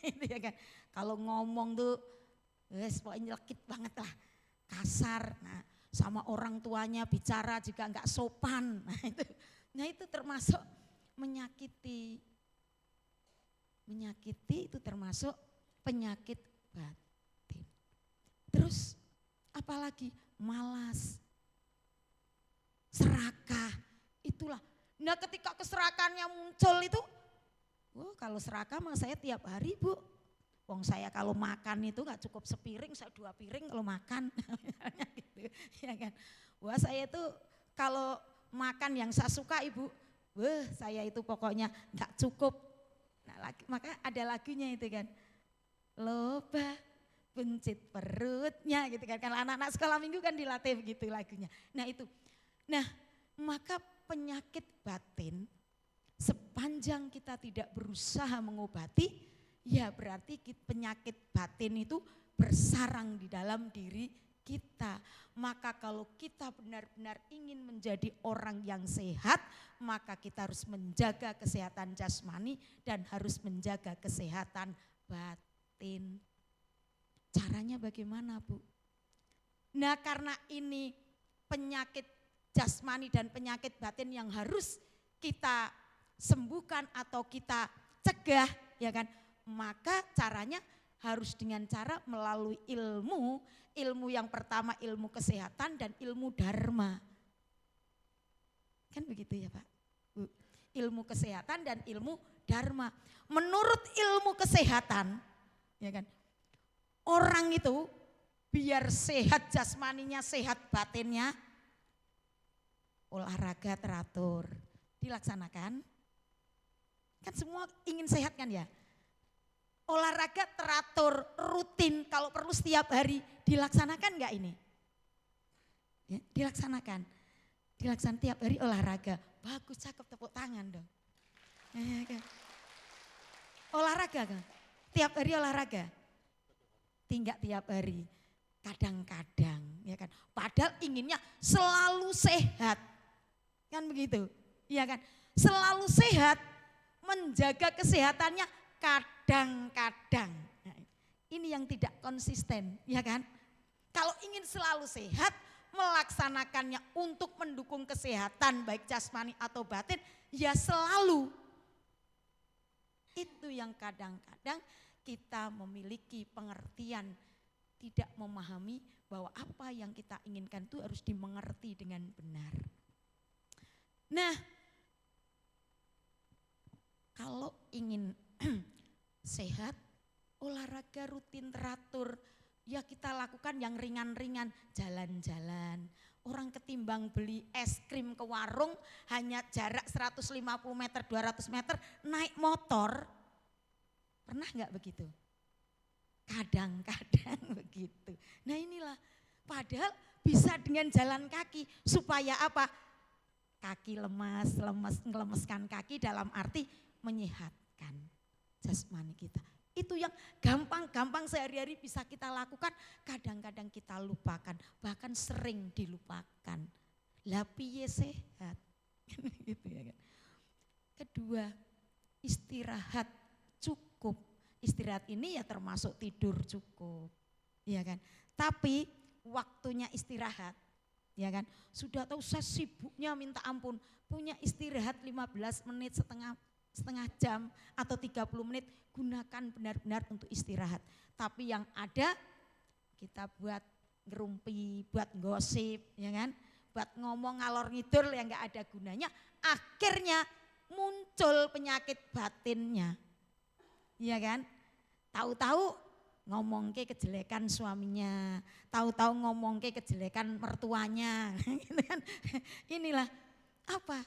itu ya kan? Kalau ngomong tuh, pokoknya nyelekit banget lah, kasar. Nah, sama orang tuanya bicara juga nggak sopan, nah itu termasuk menyakiti. Menyakiti itu termasuk penyakit batin. Terus apalagi malas, serakah, itulah Nah ketika keserakannya muncul itu, kalau serakah mah saya tiap hari Bu. Wong saya kalau makan itu gak cukup sepiring, saya 2 piring kalau makan. Gitu, ya kan. Wah saya itu kalau makan yang saya suka Ibu, saya itu pokoknya gak cukup. Nah, maka ada lagunya itu kan. Loba buncit perutnya gitu kan. Kalau anak-anak sekolah minggu kan dilatih gitu lagunya. Nah itu. Nah maka penyakit batin sepanjang kita tidak berusaha mengobati, ya berarti penyakit batin itu bersarang di dalam diri kita. Maka kalau kita benar-benar ingin menjadi orang yang sehat, maka kita harus menjaga kesehatan jasmani dan harus menjaga kesehatan batin. Caranya bagaimana Bu? Nah karena ini penyakit jasmani dan penyakit batin yang harus kita sembuhkan atau kita cegah, ya kan? Maka caranya harus dengan cara melalui ilmu yang pertama ilmu kesehatan dan ilmu dharma. Kan begitu ya Pak? Bu. Ilmu kesehatan dan ilmu dharma. Menurut ilmu kesehatan, ya kan? Orang itu biar sehat jasmaninya, sehat batinnya, olahraga teratur, dilaksanakan. Kan semua ingin sehat kan ya? Olahraga teratur, rutin, kalau perlu setiap hari, dilaksanakan enggak ini? Ya, dilaksanakan. Dilaksanakan tiap hari olahraga. Bagus, cakep, tepuk tangan dong. Ya, kan? Olahraga kan? Tiap hari olahraga? Tinggal tiap hari. Kadang-kadang, ya kan? Padahal inginnya selalu sehat. Kan begitu? Iya kan? Selalu sehat. Menjaga kesehatannya kadang-kadang. Nah, ini yang tidak konsisten, ya kan? Kalau ingin selalu sehat, melaksanakannya untuk mendukung kesehatan baik jasmani atau batin, ya selalu. Itu yang kadang-kadang kita memiliki pengertian, tidak memahami bahwa apa yang kita inginkan itu harus dimengerti dengan benar. Nah, kalau ingin sehat, olahraga rutin teratur, ya kita lakukan yang ringan-ringan, jalan-jalan. Orang ketimbang beli es krim ke warung hanya jarak 150 meter, 200 meter, naik motor. Pernah enggak begitu? Kadang-kadang begitu. Nah inilah, padahal bisa dengan jalan kaki, supaya apa? Kaki ngelemeskan kaki dalam arti menyehatkan jasmani kita. Itu yang gampang-gampang sehari-hari bisa kita lakukan, kadang-kadang kita lupakan, bahkan sering dilupakan. Lah piye sehat? Gitu ya kan. Kedua, istirahat cukup. Istirahat ini ya termasuk tidur cukup. Ya kan? Tapi waktunya istirahat, ya kan? Sudah tahu saya sibuknya minta ampun, punya istirahat 15 menit setengah jam atau 30 menit, gunakan benar-benar untuk istirahat. Tapi yang ada kita buat ngerumpi, buat gosip, ya kan? Buat ngomong ngalor ngidul yang enggak ada gunanya, akhirnya muncul penyakit batinnya. Ya kan? Tahu-tahu ngomong ke kejelekan suaminya, tahu-tahu ngomong ke kejelekan mertuanya, gitu kan? Inilah apa?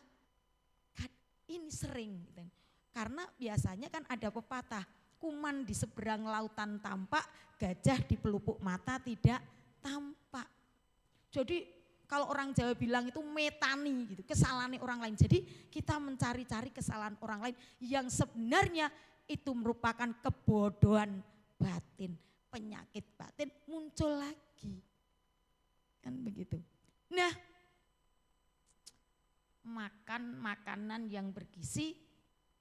Ini sering, gitu. Karena biasanya kan ada pepatah, kuman di seberang lautan tampak, gajah di pelupuk mata tidak tampak. Jadi kalau orang Jawa bilang itu metani gitu, kesalahan orang lain. Jadi kita mencari-cari kesalahan orang lain yang sebenarnya itu merupakan kebodohan batin. Penyakit batin muncul lagi. Kan begitu. Nah, makan makanan yang bergizi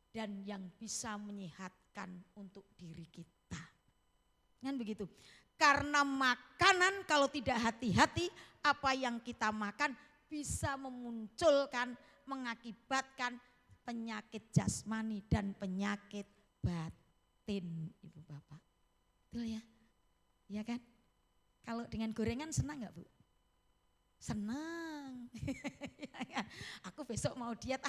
dan yang bisa menyehatkan untuk diri kita. Kan begitu. Karena makanan kalau tidak hati-hati, apa yang kita makan bisa memunculkan, mengakibatkan penyakit jasmani dan penyakit batin, Ibu Bapak. Betul ya? Iya kan? Kalau dengan gorengan senang enggak Bu? senang. Aku besok mau diet,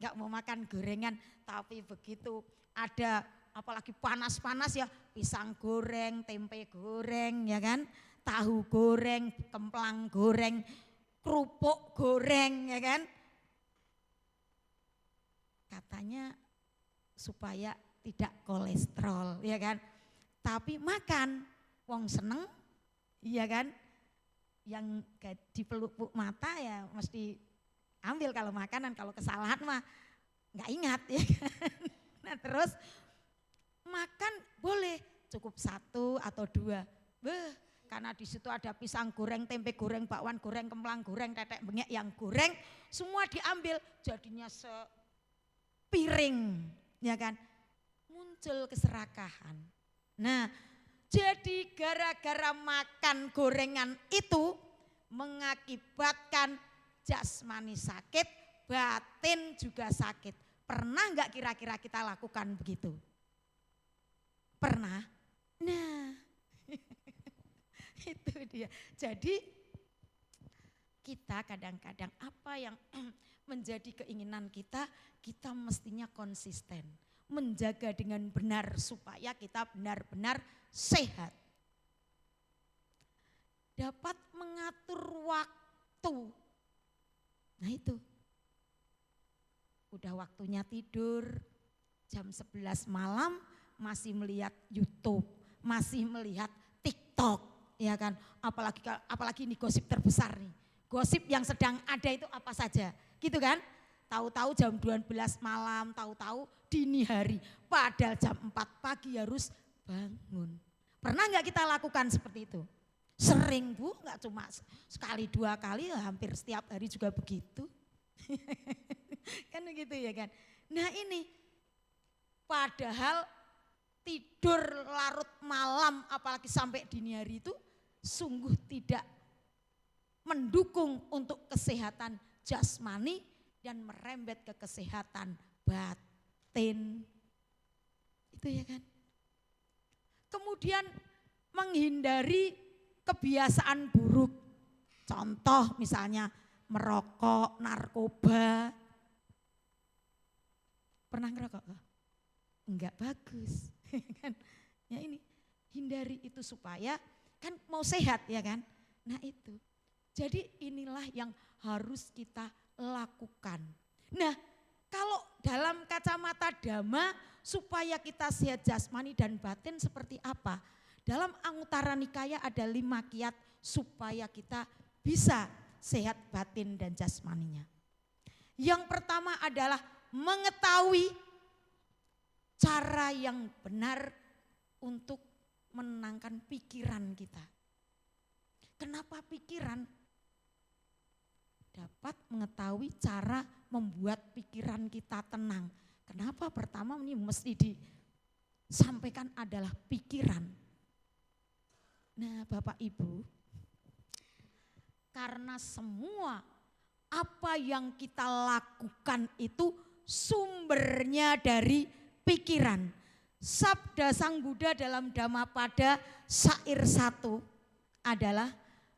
nggak mau makan gorengan. Tapi begitu ada apalagi panas-panas ya, pisang goreng, tempe goreng ya kan, tahu goreng, kemplang goreng, kerupuk goreng ya kan. Katanya supaya tidak kolesterol ya kan. Tapi makan, wong seneng iya kan. Yang di pelupuk mata ya mesti ambil kalau makanan, kalau kesalahan mah nggak ingat ya kan. Nah terus makan boleh cukup 1 atau 2. Karena di situ ada pisang goreng, tempe goreng, bakwan goreng, kemplang goreng, tetek bengek yang goreng, semua diambil jadinya sepiring ya kan. Muncul keserakahan. Nah, jadi gara-gara makan gorengan itu mengakibatkan jasmani sakit, batin juga sakit. Pernah nggak kira-kira kita lakukan begitu? Pernah? Nah, itu dia. Jadi kita kadang-kadang apa yang menjadi keinginan kita, kita mestinya konsisten. Menjaga dengan benar supaya kita benar-benar sehat. Dapat mengatur waktu. Nah itu. Udah waktunya tidur, jam 11 malam masih melihat YouTube, masih melihat TikTok, ya kan? Apalagi ini gosip terbesar nih. Gosip yang sedang ada itu apa saja, gitu kan? Tahu-tahu jam 12 malam, tahu-tahu dini hari. Padahal jam 4 pagi harus bangun. Pernah nggak kita lakukan seperti itu? Sering Bu, nggak cuma sekali 2 kali, hampir setiap hari juga begitu. Kan begitu ya kan. Nah ini, padahal tidur larut malam apalagi sampai dini hari itu sungguh tidak mendukung untuk kesehatan jasmani dan merembet ke kesehatan batin. Itu ya kan. Kemudian menghindari kebiasaan buruk. Contoh misalnya merokok, narkoba. Pernah ngerokok? Enggak bagus. Kan? Ya ini, hindari itu supaya kan mau sehat ya kan. Nah itu. Jadi inilah yang harus kita lakukan. Nah, kalau dalam kacamata Dhamma supaya kita sehat jasmani dan batin seperti apa? Dalam Anguttara Nikaya ada 5 kiat supaya kita bisa sehat batin dan jasmaninya. Yang pertama adalah mengetahui cara yang benar untuk menenangkan pikiran kita. Kenapa pikiran? Dapat mengetahui cara membuat pikiran kita tenang. Kenapa? Pertama ini mesti disampaikan adalah pikiran. Nah Bapak Ibu, karena semua apa yang kita lakukan itu sumbernya dari pikiran. Sabda Sang Buddha dalam Dhammapada syair 1 adalah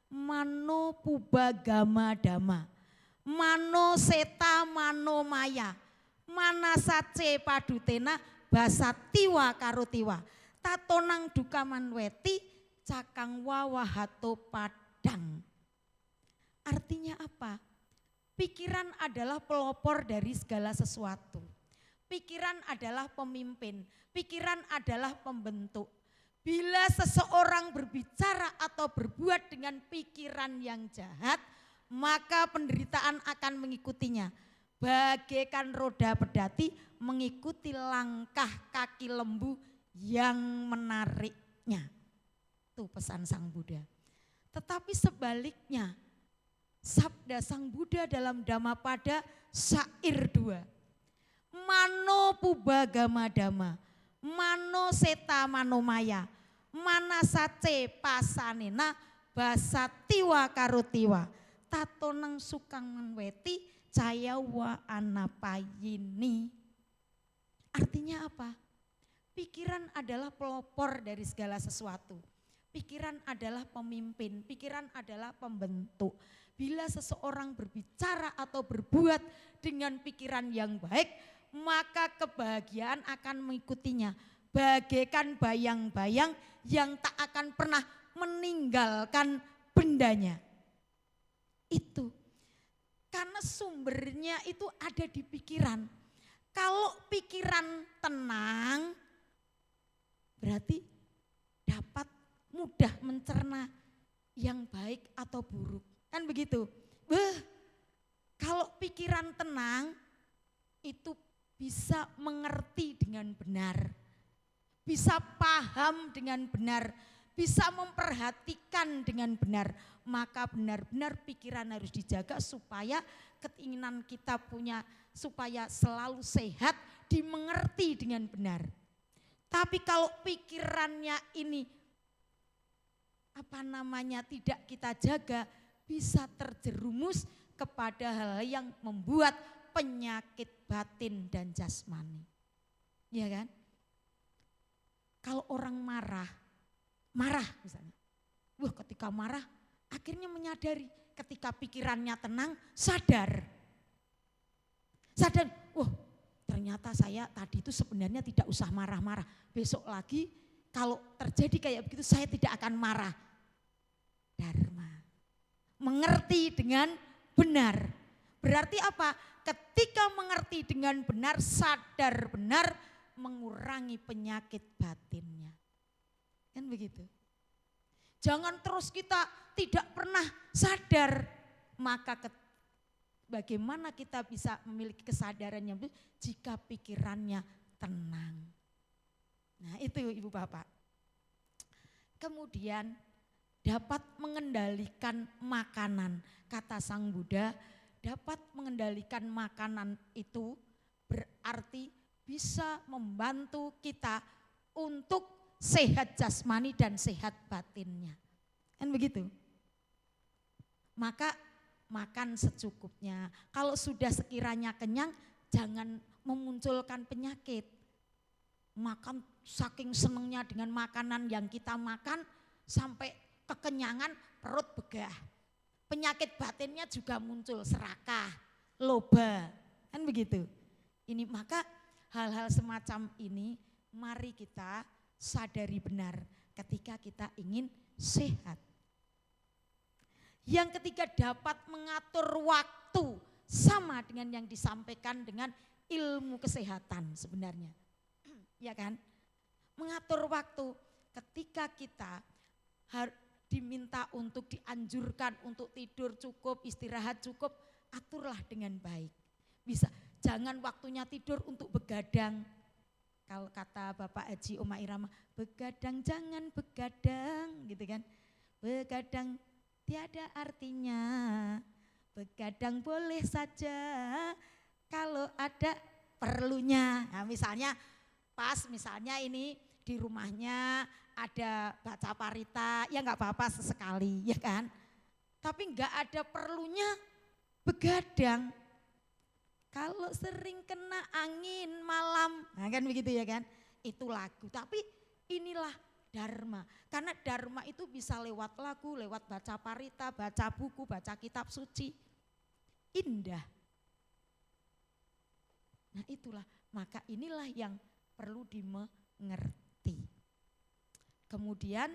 Mano Pubagama Dhamma, Mano Seta Mano Maya, Manasace Padutena Basatiwa Karutiwa, Tatonang Dukamanweti Cakang Wawahato Padang. Artinya apa? Pikiran adalah pelopor dari segala sesuatu. Pikiran adalah pemimpin, pikiran adalah pembentuk. Bila seseorang berbicara atau berbuat dengan pikiran yang jahat, maka penderitaan akan mengikutinya. Bagaikan roda pedati mengikuti langkah kaki lembu yang menariknya. Itu pesan Sang Buddha. Tetapi sebaliknya, sabda Sang Buddha dalam Dhammapada syair 2. Mano Pubagama Dhamma, Mano Seta Mano Maya, Manasace Pasanena Basatiwa Karutiwa, Tatonang Sukang Manweti Cayawa Anapayini. Artinya apa? Pikiran adalah pelopor dari segala sesuatu. pikiran adalah pemimpin, pikiran adalah pembentuk. Bila seseorang berbicara atau berbuat dengan pikiran yang baik, maka kebahagiaan akan mengikutinya. Bagaikan bayang-bayang yang tak akan pernah meninggalkan bendanya. Itu. Karena sumbernya itu ada di pikiran. Kalau pikiran tenang, berarti dapat mudah mencerna yang baik atau buruk. Kan begitu. Kalau pikiran tenang, itu bisa mengerti dengan benar. Bisa paham dengan benar. Bisa memperhatikan dengan benar. Maka benar-benar pikiran harus dijaga supaya keinginan kita punya, supaya selalu sehat, dimengerti dengan benar. Tapi kalau pikirannya ini tidak kita jaga, bisa terjerumus kepada hal yang membuat penyakit batin dan jasmani. Ya kan? Kalau orang marah misalnya. Ketika marah akhirnya menyadari, ketika pikirannya tenang sadar, ternyata saya tadi itu sebenarnya tidak usah marah-marah. Besok lagi kalau terjadi kayak begitu saya tidak akan marah. Dharma. Mengerti dengan benar. Berarti apa? Ketika mengerti dengan benar, sadar benar, mengurangi penyakit batinnya. Kan begitu. Jangan terus kita tidak pernah sadar. Maka bagaimana kita bisa memiliki kesadaran yang benar jika pikirannya tenang. Nah itu Ibu Bapak. Kemudian dapat mengendalikan makanan. Kata Sang Buddha, dapat mengendalikan makanan itu berarti bisa membantu kita untuk sehat jasmani dan sehat batinnya. Kan begitu? Maka makan secukupnya. Kalau sudah sekiranya kenyang, jangan memunculkan penyakit. Makan saking senengnya dengan makanan yang kita makan, sampai kekenyangan perut begah. Penyakit batinnya juga muncul, serakah, loba, kan begitu. Ini maka hal-hal semacam ini mari kita sadari benar ketika kita ingin sehat. Yang ketiga, dapat mengatur waktu, sama dengan yang disampaikan dengan ilmu kesehatan sebenarnya. Ya kan? Mengatur waktu ketika kita diminta untuk dianjurkan untuk tidur cukup, istirahat cukup, aturlah dengan baik. Bisa, jangan waktunya tidur untuk begadang. Kalau kata Bapak Haji Oma Irama, begadang jangan begadang, gitu kan. Begadang tiada artinya, begadang boleh saja kalau ada perlunya. Nah, misalnya ini di rumahnya ada baca parita, ya enggak apa-apa sesekali, ya kan. Tapi enggak ada perlunya begadang. Kalau sering kena angin malam, nah kan begitu ya kan. Itu lagu, tapi inilah dharma. Karena dharma itu bisa lewat lagu, lewat baca parita, baca buku, baca kitab suci. Indah. Nah itulah, maka inilah yang perlu dimengerti. Kemudian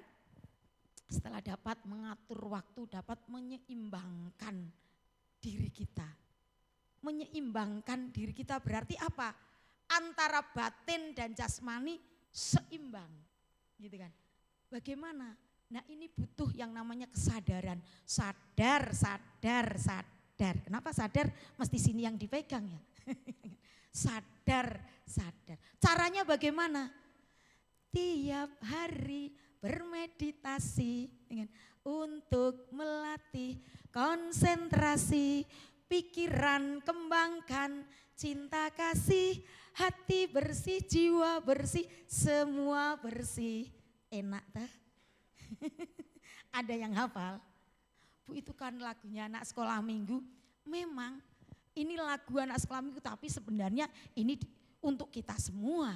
setelah dapat mengatur waktu, dapat menyeimbangkan diri kita. Menyeimbangkan diri kita berarti apa? Antara batin dan jasmani seimbang. Gitu kan. Bagaimana? Nah ini butuh yang namanya kesadaran. Sadar. Kenapa sadar? Mesti sini yang dipegang ya. Sadar. Caranya bagaimana? Tiap hari bermeditasi untuk melatih konsentrasi, pikiran kembangkan, cinta kasih, hati bersih, jiwa bersih, semua bersih. Enak tak? Ada yang hafal? Bu, itu kan lagunya anak sekolah minggu. Memang ini lagu anak sekolah minggu, tapi sebenarnya ini untuk kita semua.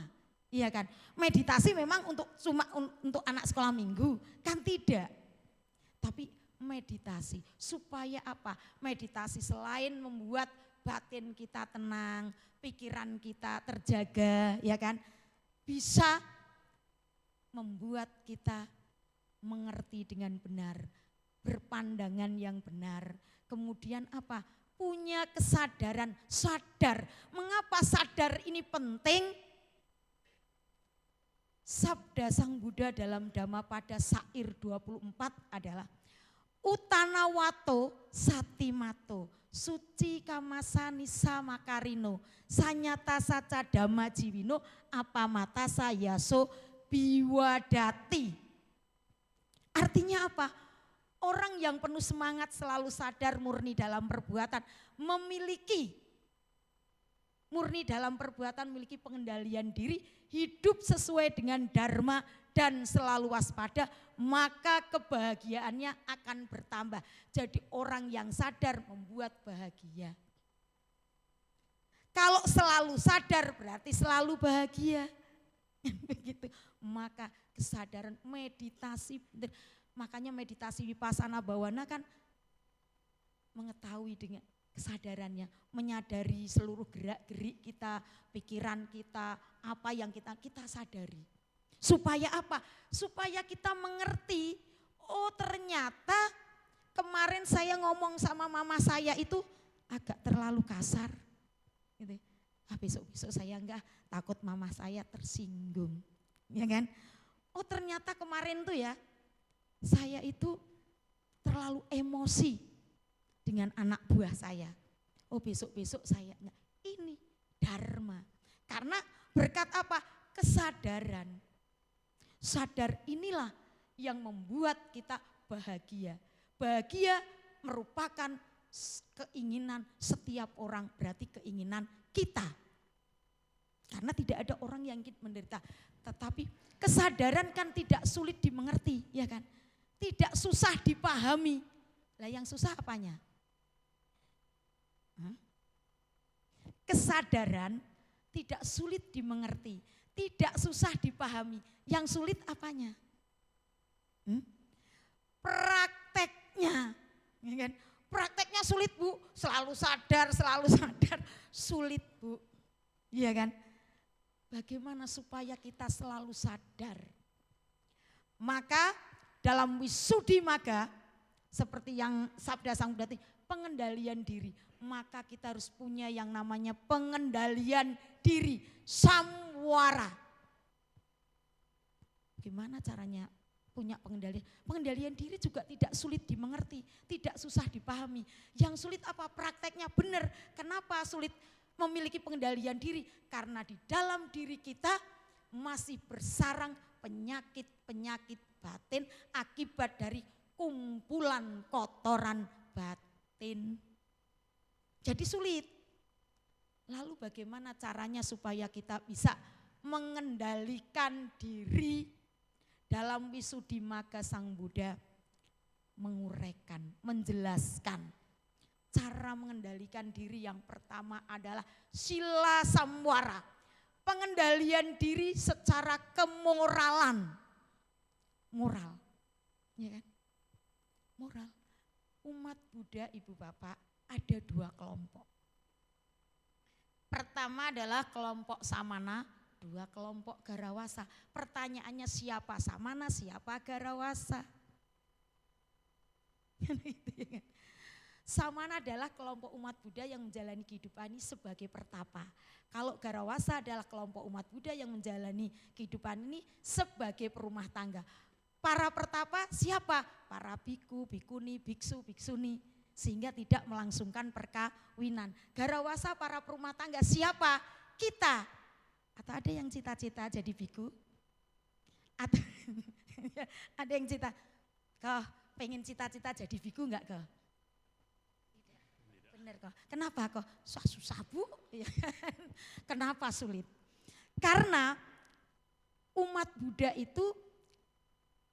Iya kan? Meditasi memang untuk anak sekolah minggu, kan tidak. Tapi meditasi supaya apa? Meditasi selain membuat batin kita tenang, pikiran kita terjaga, ya kan? Bisa membuat kita mengerti dengan benar, berpandangan yang benar. Kemudian apa? Punya kesadaran, sadar. Mengapa sadar ini penting? Sabda Sang Buddha dalam Dhammapada Sair 24 adalah Utanawato Satimato Suci Kamasa Nisa Makarino Sanyata Saca Dhamma Jiwino Apamata Sayaso Biwadati. Artinya apa? Orang yang penuh semangat selalu sadar murni dalam perbuatan, murni dalam perbuatan, memiliki pengendalian diri, hidup sesuai dengan dharma dan selalu waspada, maka kebahagiaannya akan bertambah. Jadi orang yang sadar membuat bahagia. Kalau selalu sadar berarti selalu bahagia. Begitu. Maka kesadaran meditasi, makanya meditasi Vipassana Bhawana kan mengetahui dengan kesadarannya, menyadari seluruh gerak-gerik kita, pikiran kita, apa yang kita sadari. Supaya apa? Supaya kita mengerti, oh ternyata kemarin saya ngomong sama mama saya itu agak terlalu kasar. Gitu. Besok-besok saya enggak, takut mama saya tersinggung. Ya kan? Oh ternyata kemarin tuh ya, saya itu terlalu emosi dengan anak buah saya. Oh besok-besok saya, ini dharma. Karena berkat apa? Kesadaran. Sadar inilah yang membuat kita bahagia. Bahagia merupakan keinginan setiap orang, berarti keinginan kita. Karena tidak ada orang yang ingin menderita. Tetapi kesadaran kan tidak sulit dimengerti, ya kan? Tidak susah dipahami. Lah yang susah apanya? Kesadaran tidak sulit dimengerti, tidak susah dipahami. Yang sulit apanya? Prakteknya. Ya kan? Prakteknya sulit Bu, selalu sadar, sulit Bu. Iya kan? Bagaimana supaya kita selalu sadar? Maka dalam Wisuddhimagga, seperti yang sabda Sang Buddha, pengendalian diri. Maka kita harus punya yang namanya pengendalian diri, samwara. Gimana caranya punya pengendalian? Pengendalian diri juga tidak sulit dimengerti, tidak susah dipahami. Yang sulit apa? Prakteknya benar. Kenapa sulit memiliki pengendalian diri? Karena di dalam diri kita masih bersarang penyakit-penyakit batin akibat dari kumpulan kotoran batin. Jadi sulit. Lalu bagaimana caranya supaya kita bisa mengendalikan diri? Dalam Wisuddhimagga Sang Buddha menguraikan, menjelaskan cara mengendalikan diri. Yang pertama adalah sila samwara, pengendalian diri secara kemoralan. Moral, ya kan? Moral. Umat Buddha, Ibu Bapak, ada dua kelompok. Pertama adalah kelompok samana, dua kelompok garawasa. Pertanyaannya siapa samana, siapa garawasa? Samana adalah kelompok umat Buddha yang menjalani kehidupan ini sebagai pertapa. Kalau garawasa adalah kelompok umat Buddha yang menjalani kehidupan ini sebagai perumah tangga. Para pertapa siapa? Para biku, bikuni, biksu, biksuni. Sehingga tidak melangsungkan perkawinan. Garawasa para perumah tangga siapa? Kita. Atau ada yang cita-cita jadi biku? Atau ada yang cita, kau pengen cita-cita jadi biku enggak kau? Benar kau. Kenapa kau? Susah Bu. Kenapa sulit? Karena umat Buddha itu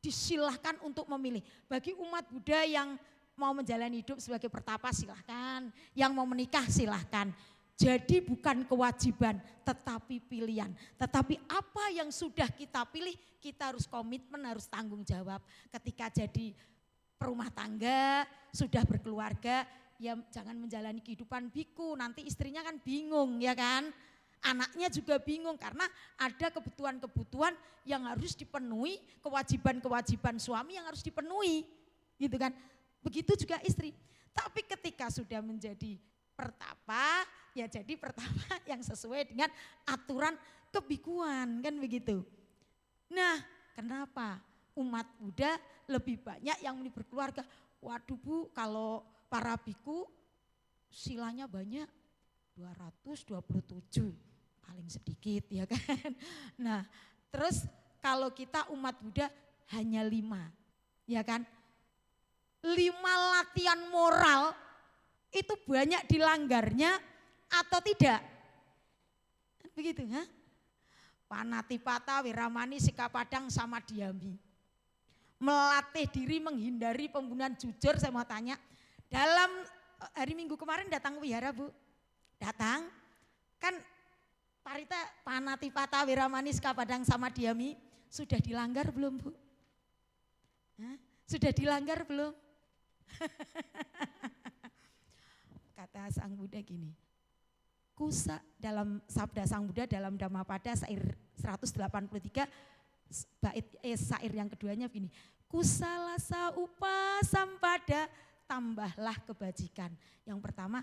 disilahkan untuk memilih. Bagi umat Buddha yang mau menjalani hidup sebagai pertapa silahkan, yang mau menikah silahkan. Jadi bukan kewajiban tetapi pilihan. Tetapi apa yang sudah kita pilih kita harus komitmen, harus tanggung jawab. Ketika jadi perumah tangga, sudah berkeluarga, ya jangan menjalani kehidupan biku. Nanti istrinya kan bingung ya kan. Anaknya juga bingung karena ada kebutuhan-kebutuhan yang harus dipenuhi, kewajiban-kewajiban suami yang harus dipenuhi. Gitu kan. Begitu juga istri. Tapi ketika sudah menjadi pertapa, ya jadi pertapa yang sesuai dengan aturan kebikuan, kan begitu. Nah, kenapa umat Buddha lebih banyak yang berkeluarga? Waduh Bu, kalau para biku silanya banyak 227, paling sedikit ya kan. Nah, terus kalau kita umat Buddha hanya 5, ya kan. 5 latihan moral itu banyak dilanggarnya atau tidak? Begitu, ha? Panatipata, Wiramani, Sikapadang, sama Diami. Melatih diri menghindari pembunuhan jujur. Saya mau tanya, dalam hari Minggu kemarin datang ke wihara Bu? Datang? Kan Parita, Panatipata, Wiramani, Sikapadang, sama Diami sudah dilanggar belum Bu? Hah? Sudah dilanggar belum? Kata Sang Buddha gini, kusa dalam sabda Sang Buddha dalam Dhammapada syair 183 bait syair yang keduanya begini, kusalasa upasampada, tambahlah kebajikan. Yang pertama,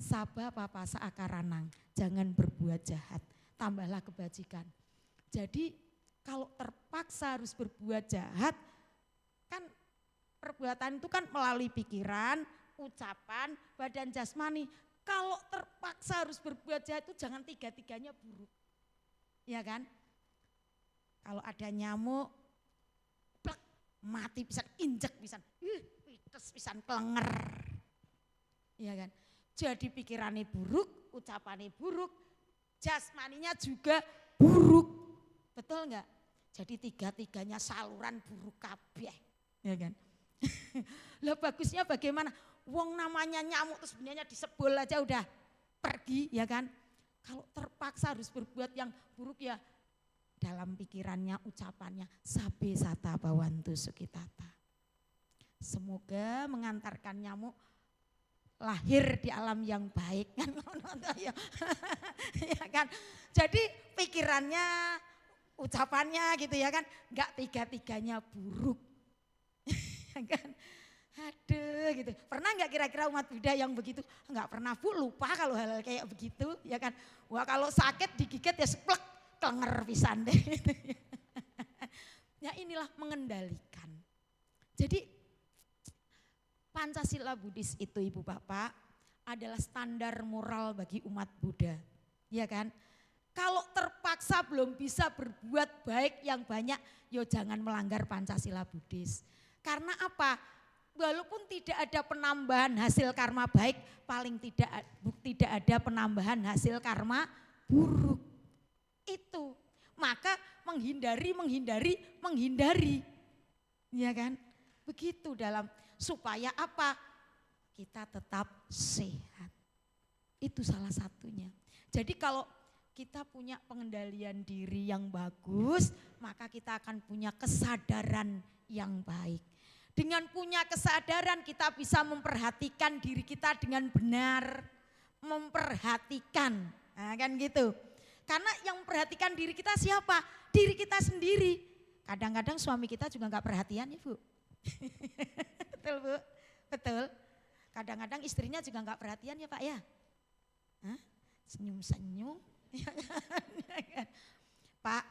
sabha papasa akaranang, jangan berbuat jahat, tambahlah kebajikan. Jadi kalau terpaksa harus berbuat jahat, kan perbuatan itu kan melalui pikiran, ucapan, badan jasmani. Kalau terpaksa harus berbuat jahat itu jangan tiga-tiganya buruk. Ya kan? Kalau ada nyamuk, plek, mati pisan, injek pisan, pites pisan, kelenger. Ya kan? Jadi pikirannya buruk, ucapannya buruk, jasmaninya juga buruk. Betul enggak? Jadi tiga-tiganya saluran buruk kabeh. Ya kan? Lah bagusnya bagaimana? Wong namanya nyamuk terus sebenarnya disebul aja udah pergi ya kan. Kalau terpaksa harus berbuat yang buruk ya dalam pikirannya, ucapannya sabe sata bawantu sukitata. Semoga mengantarkan nyamuk lahir di alam yang baik kan. Ya kan. Jadi pikirannya, ucapannya gitu ya kan, enggak tiga-tiganya buruk. Kan, aduh gitu. Pernah nggak kira-kira umat Buddha yang begitu? Nggak pernah Bu, lupa kalau hal-hal kayak begitu ya kan. Wah kalau sakit digigit ya seplek, kelenger pisan deh. Ya inilah mengendalikan. Jadi Pancasila Buddhis itu Ibu Bapak adalah standar moral bagi umat Buddha. Ya kan. Kalau terpaksa belum bisa berbuat baik yang banyak, yo jangan melanggar Pancasila Buddhis. Karena apa? Walaupun tidak ada penambahan hasil karma baik, paling tidak ada penambahan hasil karma buruk. Itu. Maka menghindari. Ya kan? Begitu dalam supaya apa? Kita tetap sehat. Itu salah satunya. Jadi kalau kita punya pengendalian diri yang bagus, maka kita akan punya kesadaran yang baik. Dengan punya kesadaran kita bisa memperhatikan diri kita dengan benar. Memperhatikan, nah, kan gitu. Karena yang memperhatikan diri kita siapa? Diri kita sendiri. Kadang-kadang suami kita juga gak perhatian ya Bu. Betul Bu? Betul. Kadang-kadang istrinya juga gak perhatian ya Pak ya. Hah? Senyum-senyum. Pak,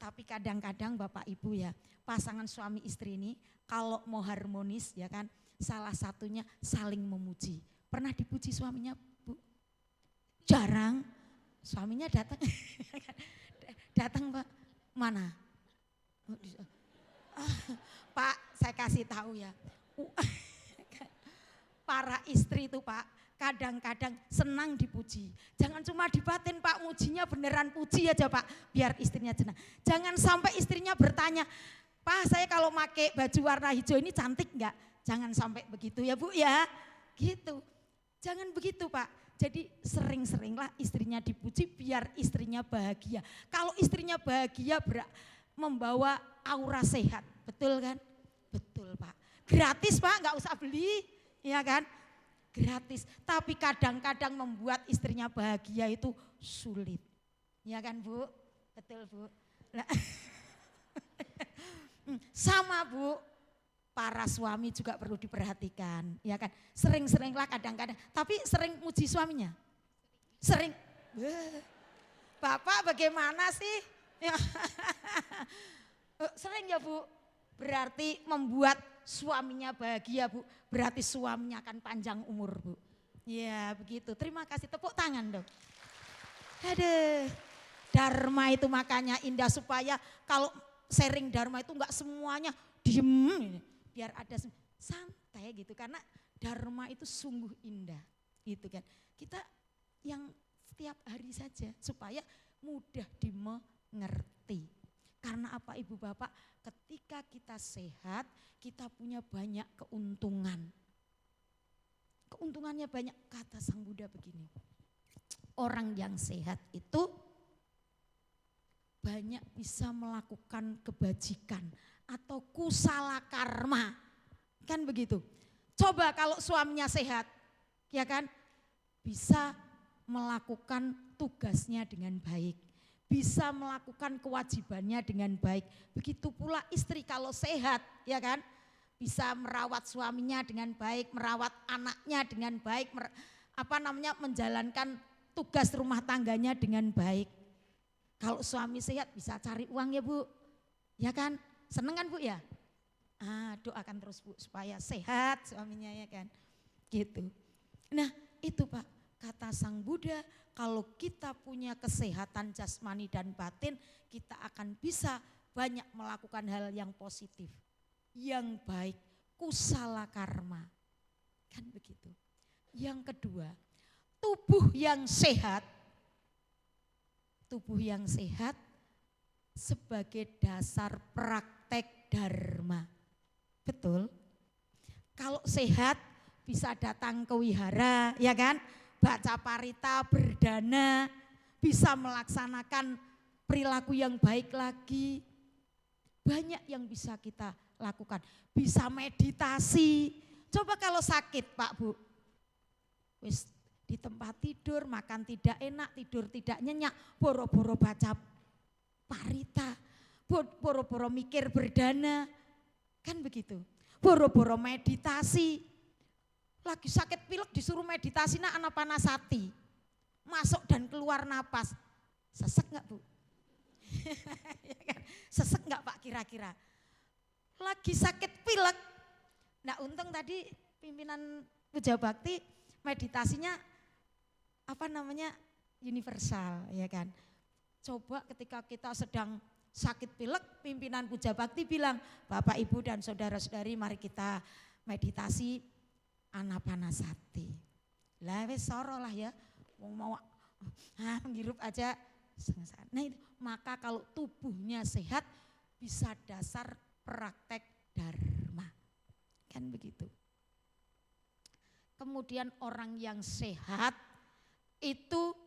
tapi kadang-kadang Bapak Ibu ya, pasangan suami istri ini kalau mau harmonis ya kan, salah satunya saling memuji. Pernah dipuji suaminya Bu? Jarang. Suaminya datang. Datang Pak, mana? Pak, saya kasih tahu ya. Para istri itu Pak, kadang-kadang senang dipuji. Jangan cuma di batin Pak, mujinya beneran puji aja Pak, biar istrinya senang. Jangan sampai istrinya bertanya, Pak saya kalau pakai baju warna hijau ini cantik enggak? Jangan sampai begitu ya Bu ya, gitu. Jangan begitu Pak, Jadi sering-seringlah istrinya dipuji biar istrinya bahagia. Kalau istrinya bahagia membawa aura sehat, betul kan? Betul Pak. Gratis Pak, nggak usah beli, ya kan? Gratis. Tapi kadang-kadang membuat istrinya bahagia itu sulit, ya kan Bu? Betul Bu. Nah, sama Bu, para suami juga perlu diperhatikan, ya kan? Sering-seringlah kadang-kadang, tapi sering muji suaminya. Sering. Bapak bagaimana sih? Ya. Sering ya Bu, berarti membuat suaminya bahagia Bu, berarti suaminya akan panjang umur Bu. Ya begitu, terima kasih, tepuk tangan dong. Aduh, Dharma itu makanya indah, supaya kalau sharing Dharma itu enggak semuanya diem, biar ada santai gitu, karena Dharma itu sungguh indah gitu kan. Kita yang setiap hari saja supaya mudah dimengerti. Karena apa Ibu Bapak, ketika kita sehat kita punya banyak keuntungan. Keuntungannya banyak, kata Sang Buddha begini. Orang yang sehat itu banyak bisa melakukan kebajikan atau kusala karma. Kan begitu. Coba kalau suaminya sehat, ya kan? Bisa melakukan tugasnya dengan baik. Bisa melakukan kewajibannya dengan baik. Begitu pula istri kalau sehat, ya kan? Bisa merawat suaminya dengan baik, merawat anaknya dengan baik, menjalankan tugas rumah tangganya dengan baik. Kalau suami sehat bisa cari uang ya Bu, ya kan? Seneng kan Bu ya? Doakan terus Bu supaya sehat suaminya, ya kan? Gitu. Nah itu Pak, kata Sang Buddha, kalau kita punya kesehatan jasmani dan batin, kita akan bisa banyak melakukan hal yang positif, yang baik, kusala karma. Kan begitu. Yang kedua, tubuh yang sehat sebagai dasar praktek dharma. Betul? Kalau sehat bisa datang ke wihara, ya kan? Baca parita, berdana, bisa melaksanakan perilaku yang baik lagi. Banyak yang bisa kita lakukan. Bisa meditasi. Coba kalau sakit Pak Bu, wis di tempat tidur, makan tidak enak, tidur tidak nyenyak, boro-boro baca parita, boro-boro mikir berdana, kan begitu. Boro-boro meditasi. Lagi sakit pilek disuruh meditasi anapanasati. Masuk dan keluar napas. Sesek enggak Bu? Sesek enggak Pak kira-kira? Lagi sakit pilek. Nah untung tadi pimpinan Puja Bakti meditasinya universal, ya kan. Coba ketika kita sedang sakit pilek, pimpinan Puja Bakti bilang, Bapak Ibu dan saudara-saudari mari kita meditasi anapanasati. Lah wis soro lah ya, mau menghirup aja. Nah itu, maka kalau tubuhnya sehat bisa dasar praktek dharma. Kan begitu. Kemudian orang yang sehat itu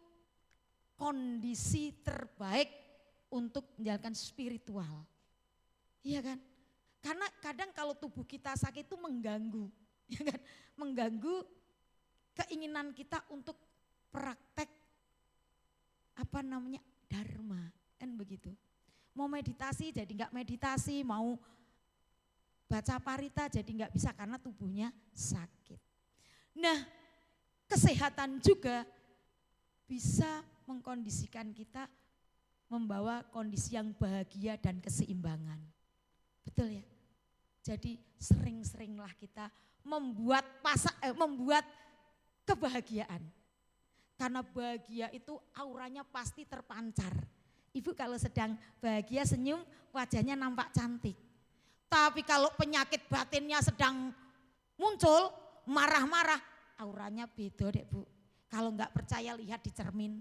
kondisi terbaik untuk menjalankan spiritual. Iya kan? Karena kadang kalau tubuh kita sakit itu mengganggu. Ya kan? Mengganggu keinginan kita untuk praktek dharma, kan begitu. Mau meditasi jadi enggak meditasi, mau baca parita jadi enggak bisa karena tubuhnya sakit. Nah, kesehatan juga bisa mengkondisikan kita membawa kondisi yang bahagia dan keseimbangan. Betul ya? Jadi sering-seringlah kita membuat kebahagiaan. Karena bahagia itu auranya pasti terpancar. Ibu kalau sedang bahagia senyum wajahnya nampak cantik. Tapi kalau penyakit batinnya sedang muncul marah-marah auranya beda deh Bu. Kalau enggak percaya lihat di cermin.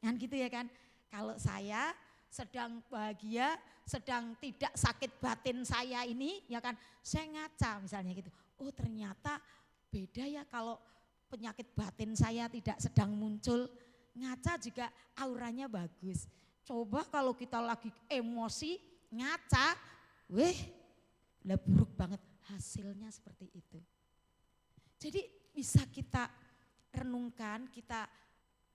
Kan gitu ya kan. Kalau saya sedang bahagia, sedang tidak sakit batin saya ini ya kan, saya ngaca misalnya gitu. Oh ternyata beda ya kalau penyakit batin saya tidak sedang muncul, ngaca juga auranya bagus. Coba kalau kita lagi emosi, ngaca, lah buruk banget, hasilnya seperti itu. Jadi bisa kita renungkan, kita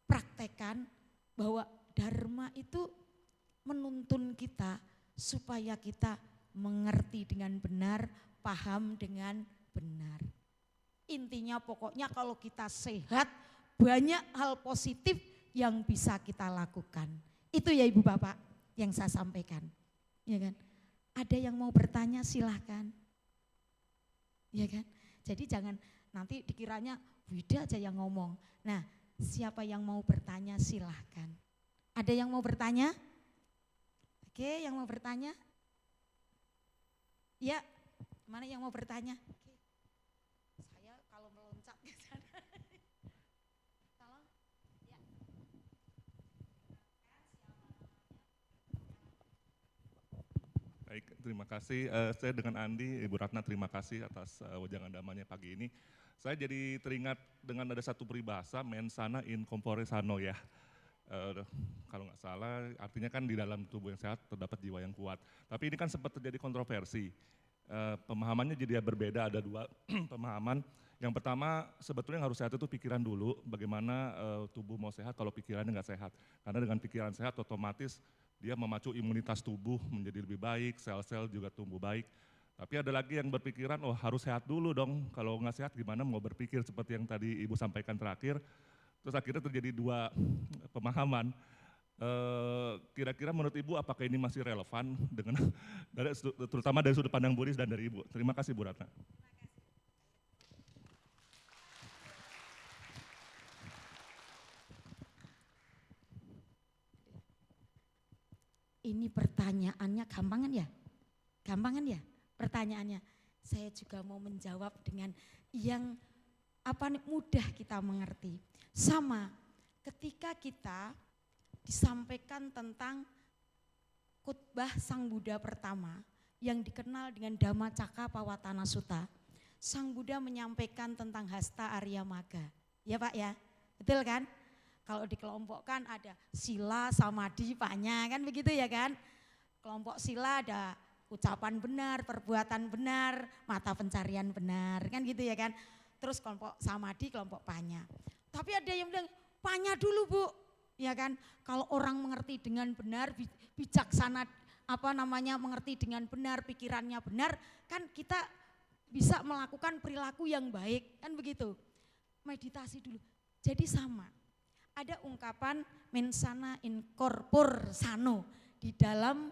praktekkan bahwa dharma itu menuntun kita supaya kita mengerti dengan benar, paham dengan benar. Intinya pokoknya kalau kita sehat, banyak hal positif yang bisa kita lakukan. Itu ya Ibu Bapak yang saya sampaikan. Ya kan? Ada yang mau bertanya silahkan. Ya kan? Jadi jangan nanti dikiranya Wida aja yang ngomong. Nah, siapa yang mau bertanya silahkan. Ada yang mau bertanya? Oke, yang mau bertanya? Ya, mana yang mau bertanya? Oke. Saya kalau meloncat ke sana. Tolong. Ya. Baik, terima kasih. Saya dengan Andi, Ibu Ratna terima kasih atas wejangan damanya pagi ini. Saya jadi teringat dengan ada satu peribahasa, mens sana in corpore sano ya. Kalau nggak salah artinya kan di dalam tubuh yang sehat terdapat jiwa yang kuat. Tapi ini kan sempat terjadi kontroversi. Pemahamannya jadi berbeda, ada dua pemahaman. Yang pertama sebetulnya yang harus sehat itu pikiran dulu, bagaimana tubuh mau sehat kalau pikirannya nggak sehat. Karena dengan pikiran sehat otomatis dia memacu imunitas tubuh menjadi lebih baik, sel-sel juga tumbuh baik. Tapi ada lagi yang berpikiran, oh harus sehat dulu dong, kalau nggak sehat gimana mau berpikir seperti yang tadi Ibu sampaikan terakhir. Terus akhirnya terjadi dua pemahaman. Kira-kira menurut Ibu apakah ini masih relevan dengan terutama dari sudut pandang Buddhis dan dari Ibu. Terima kasih Bu Ratna. Ini pertanyaannya gampangan ya? Gampangan ya pertanyaannya? Saya juga mau menjawab dengan yang mudah kita mengerti. Sama ketika kita disampaikan tentang khutbah Sang Buddha pertama yang dikenal dengan Dhammacakkappavattana Sutta. Sang Buddha menyampaikan tentang hasta Arya Magga. Ya Pak ya, betul kan? Kalau dikelompokkan ada sila, samadhi, panya, kan begitu ya kan? Kelompok sila ada ucapan benar, perbuatan benar, mata pencarian benar, kan gitu ya kan? Terus kelompok samadhi, kelompok panya. Tapi ada yang bilang panya dulu Bu, ya kan? Kalau orang mengerti dengan benar, bijaksana, mengerti dengan benar, pikirannya benar, kan kita bisa melakukan perilaku yang baik, kan begitu? Meditasi dulu. Jadi sama. Ada ungkapan mens sana in corpore sano, di dalam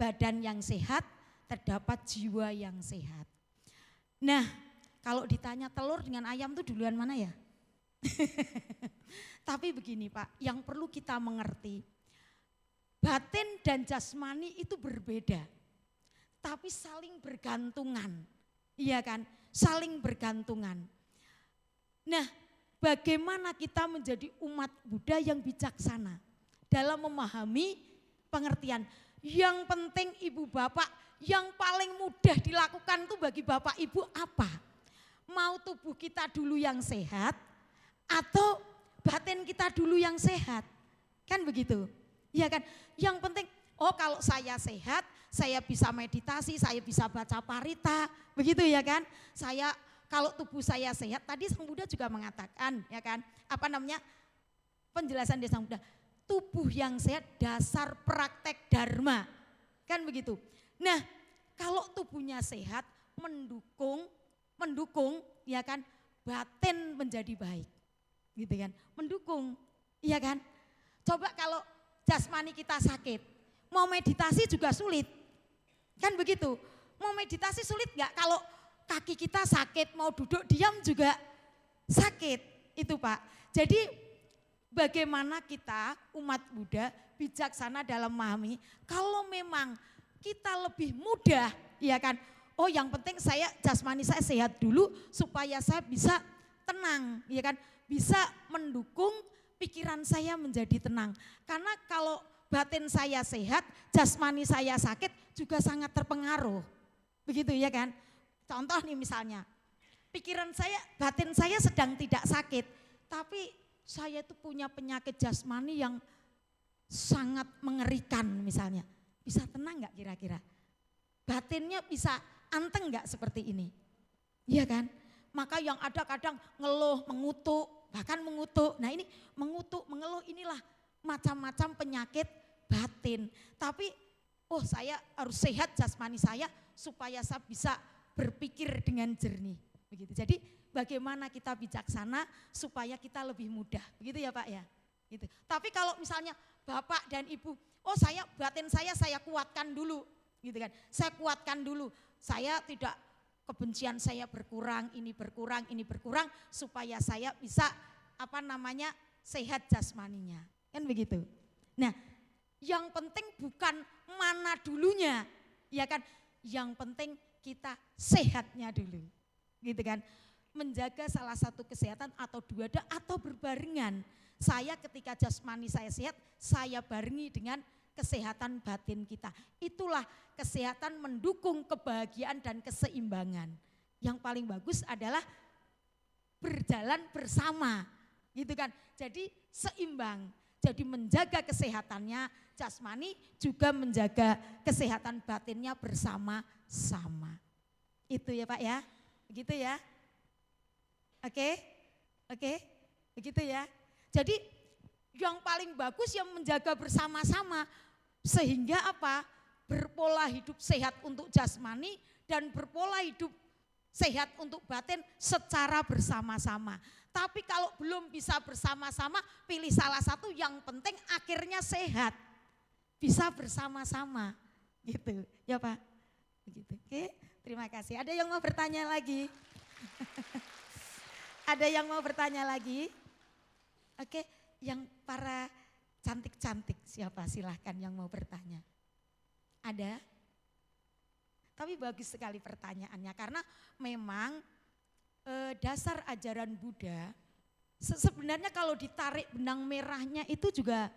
badan yang sehat terdapat jiwa yang sehat. Nah, kalau ditanya telur dengan ayam itu duluan mana ya? Tapi begini Pak, yang perlu kita mengerti, batin dan jasmani itu berbeda, tapi saling bergantungan, iya kan? Saling bergantungan. Nah, bagaimana kita menjadi umat Buddha yang bijaksana dalam memahami pengertian. Yang penting Ibu Bapak, yang paling mudah dilakukan itu bagi Bapak Ibu apa? Mau tubuh kita dulu yang sehat atau batin kita dulu yang sehat? Kan begitu, ya kan? Yang penting, oh kalau saya sehat, saya bisa meditasi, saya bisa baca parita, begitu ya kan? Kalau tubuh saya sehat, tadi Sang Buddha juga mengatakan, ya kan, penjelasan dari Sang Buddha, tubuh yang sehat dasar praktek dharma, kan begitu. Nah, kalau tubuhnya sehat, mendukung, ya kan, batin menjadi baik, gitu kan, mendukung, ya kan. Coba kalau jasmani kita sakit, mau meditasi juga sulit, kan begitu. Mau meditasi sulit nggak kalau kaki kita sakit, mau duduk diam juga sakit, itu Pak. Jadi bagaimana kita umat Buddha bijaksana dalam memahami, kalau memang kita lebih mudah, ya kan, oh yang penting jasmani saya sehat dulu supaya saya bisa tenang, ya kan, bisa mendukung pikiran saya menjadi tenang. Karena kalau batin saya sehat, jasmani saya sakit juga sangat terpengaruh, begitu ya kan. Contoh nih misalnya, pikiran saya, batin saya sedang tidak sakit, tapi saya itu punya penyakit jasmani yang sangat mengerikan misalnya. Bisa tenang nggak kira-kira? Batinnya bisa anteng nggak seperti ini? Iya kan? Maka yang ada kadang ngeluh, mengutuk, bahkan mengutuk. Nah ini mengutuk, mengeluh inilah macam-macam penyakit batin. Tapi saya harus sehat jasmani saya supaya saya bisa berpikir dengan jernih. Begitu. Jadi bagaimana kita bijaksana supaya kita lebih mudah. Begitu ya Pak ya? Gitu. Tapi kalau misalnya Bapak dan Ibu, batin saya kuatkan dulu. Gitu kan. Saya kuatkan dulu. Saya tidak, kebencian saya berkurang, ini berkurang supaya saya bisa sehat jasmaninya. Kan begitu. Nah, yang penting bukan mana dulunya, ya kan? Yang penting kita sehatnya dulu. Gitu kan? Menjaga salah satu kesehatan atau dua atau berbarengan. Saya ketika jasmani saya sehat, saya barengi dengan kesehatan batin kita. Itulah kesehatan mendukung kebahagiaan dan keseimbangan. Yang paling bagus adalah berjalan bersama, gitu kan. Jadi seimbang. Jadi menjaga kesehatannya jasmani juga menjaga kesehatan batinnya bersama-sama. Itu ya Pak ya. Begitu ya. Oke. Begitu ya. Jadi yang paling bagus yang menjaga bersama-sama sehingga berpola hidup sehat untuk jasmani dan berpola hidup sehat untuk batin secara bersama-sama. Tapi kalau belum bisa bersama-sama, pilih salah satu, yang penting akhirnya sehat. Bisa bersama-sama gitu ya Pak. Begitu. Oke, terima kasih. Ada yang mau bertanya lagi? Ada yang mau bertanya lagi? Oke, yang para cantik-cantik siapa? Silahkan yang mau bertanya. Ada? Tapi bagus sekali pertanyaannya karena memang dasar ajaran Buddha sebenarnya kalau ditarik benang merahnya itu juga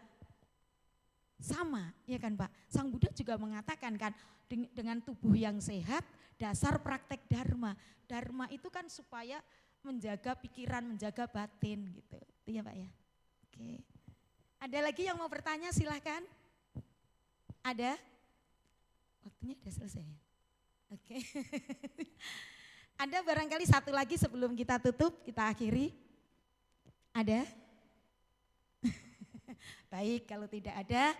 sama, ya kan Pak? Sang Buddha juga mengatakan kan dengan tubuh yang sehat dasar praktek dharma. Dharma itu kan supaya menjaga pikiran, menjaga batin gitu. Itu ya Pak ya. Oke. Ada lagi yang mau bertanya silahkan. Ada? Waktunya sudah selesai ya? Oke. Ada barangkali satu lagi sebelum kita tutup, kita akhiri. Ada? Baik, kalau tidak ada,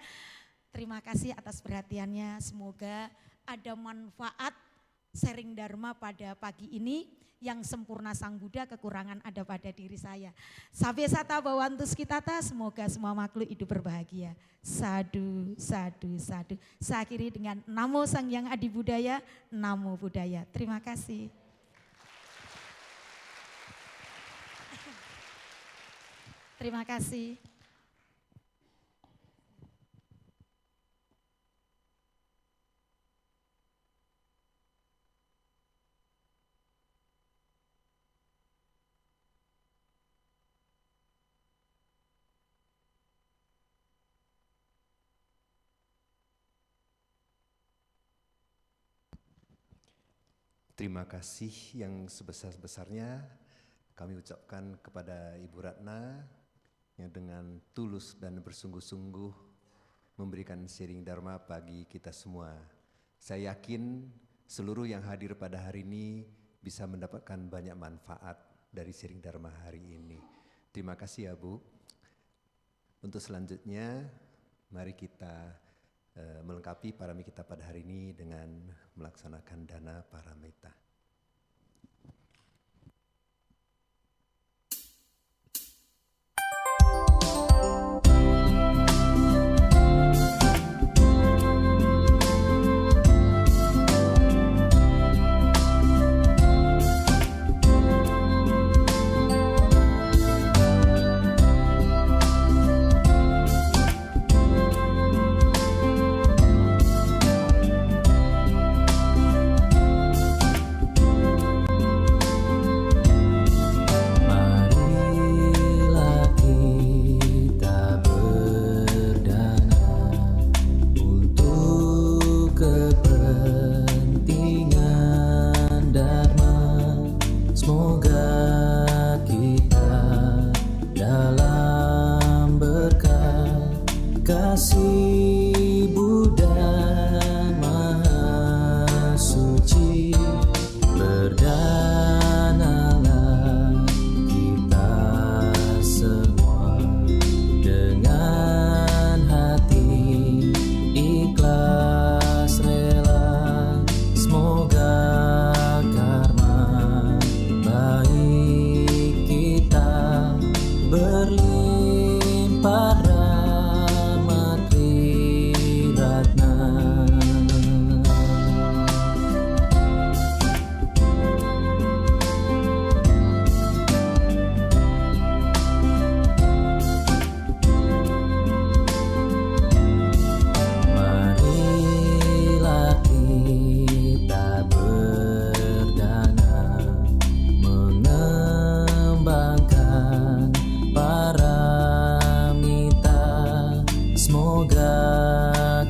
terima kasih atas perhatiannya. Semoga ada manfaat sharing Dharma pada pagi ini. Yang sempurna Sang Buddha, kekurangan ada pada diri saya. Sabe sata bawantus kitata, semoga semua makhluk hidup berbahagia. Sadu, sadu, sadu. Saya akhiri dengan Namo Sang Hyang Adi Budaya, Namo Buddhaya. Terima kasih. Terima kasih. Terima kasih yang sebesar-besarnya kami ucapkan kepada Ibu Ratna yang dengan tulus dan bersungguh-sungguh memberikan sharing Dharma bagi kita semua. Saya yakin seluruh yang hadir pada hari ini bisa mendapatkan banyak manfaat dari sharing Dharma hari ini. Terima kasih ya Bu. Untuk selanjutnya mari kita melengkapi parami kita pada hari ini dengan melaksanakan dana paramita. kasih Buddha Maha Suci, berdanalah kita semua dengan hati ikhlas rela. Semoga karma baik kita berlimpah rahmat Triratna. Marilah kita berdana mengembangkan paramita. Semoga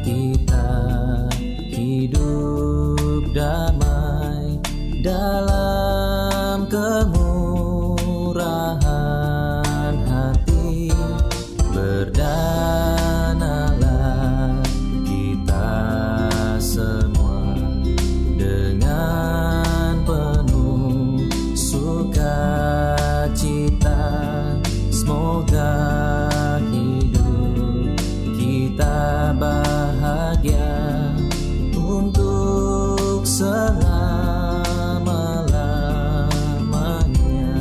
kita hidup damai dalam kemurahan hati. Berdanalah kita semua dengan penuh sukacita. Semoga hidup kita bahagia untuk selama-lamanya.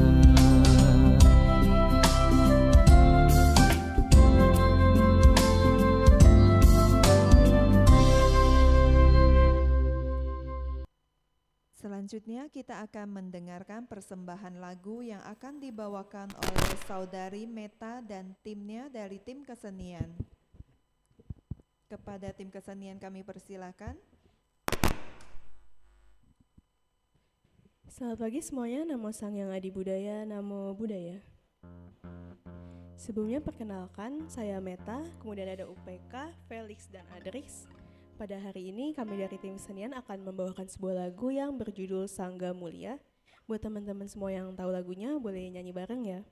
Selanjutnya kita akan mendengarkan persembahan lagu yang akan dibawakan oleh Saudari Meta dan timnya dari tim kesenian. Kepada tim kesenian kami persilakan. Selamat pagi semuanya, Namo Sang Hyang Adi Budaya, Namo Buddhaya. Sebelumnya perkenalkan, saya Meta, kemudian ada UPK, Felix, dan Adrix. Pada hari ini kami dari tim kesenian akan membawakan sebuah lagu yang berjudul Sangga Mulia. Buat teman-teman semua yang tahu lagunya, boleh nyanyi bareng ya.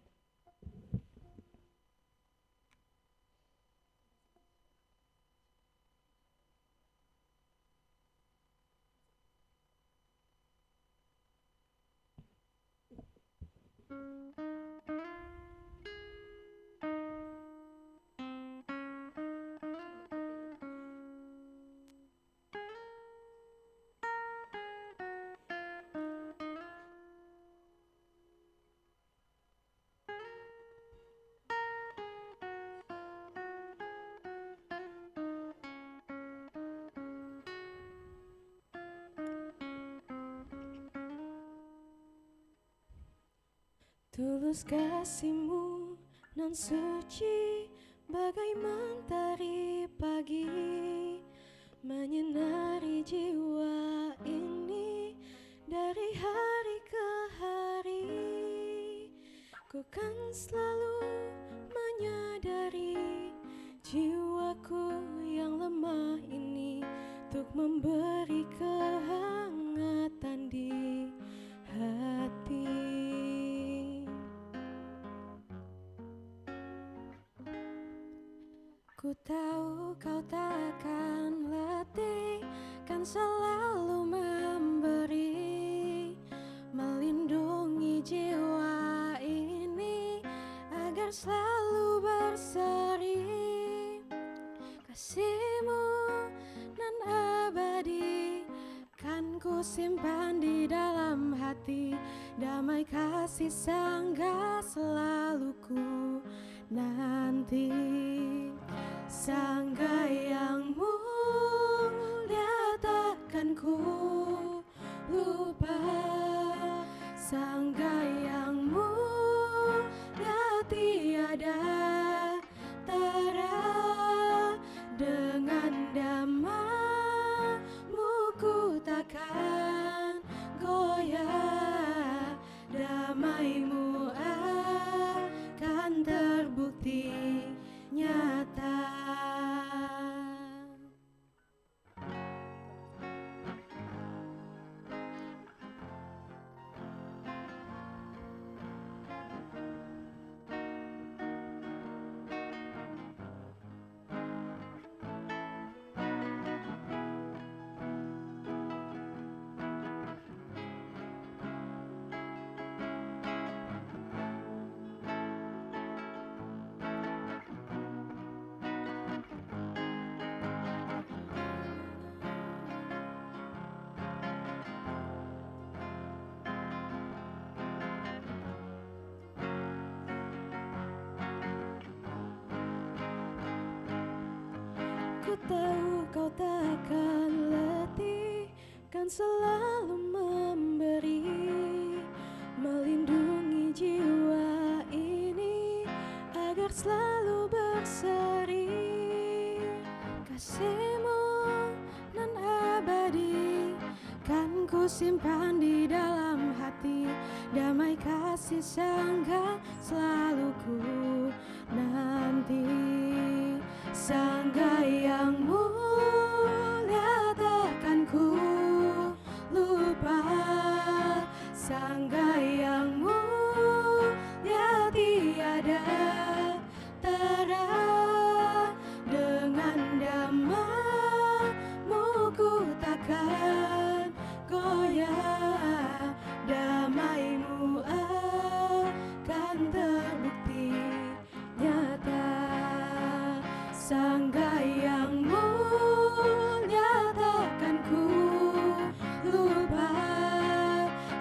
Tulus kasih-Mu nan suci bagai mentari pagi, menyinari jiwa ini dari hari ke hari. Ku kan selalu menyadari jiwaku yang lemah ini untuk memberi kehangatan di hati. Ku tahu Kau takkan letih, kan selalu memberi, melindungi jiwa ini agar selalu berseri. Kasih-Mu nan abadi kan ku simpan di dalam hati, damai kasih sangga selalu ku nanti. Sangga yang mulia takkan ku lupa, sangga yang mulia tiada tara. Dengan damai-Mu ku takkan goyah, damai-Mu akan terbukti nyata. Ku tahu kau takkan letih, kan selalu memberi, melindungi jiwa ini agar selalu berseri. Kasih-Mu nan abadi kan ku simpan di dalam hati, damai kasih Sangga selalu ku nanti. Sangga yang mulia takkan ku lupa, Sangga yang mulia tiada tara, dengan damai-Mu ku takkan goyah, damai-Mu akan terbukti nyata. Sangga yang mulia takkan ku lupa,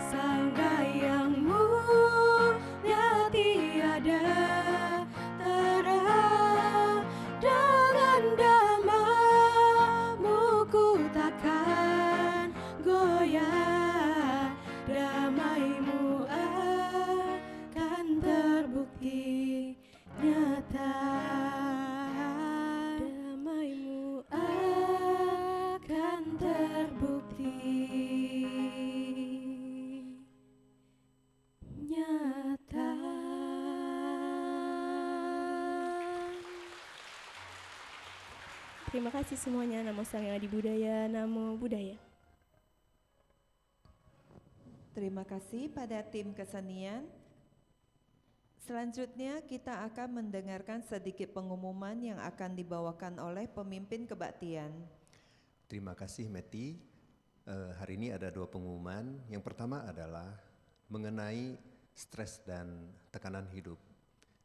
Sangga yang mulia tiada tara, dengan damai-Mu ku takkan goyah, damai-Mu akan terbukti nyata. Damai-Mu akan terbukti nyata. Terima kasih semuanya. Namo Sang Hyang Adi Budaya, Namo Buddhaya. Terima kasih pada tim kesenian. Selanjutnya kita akan mendengarkan sedikit pengumuman yang akan dibawakan oleh pemimpin kebaktian. Terima kasih Meti. Hari ini ada 2 pengumuman. Yang pertama adalah mengenai stres dan tekanan hidup.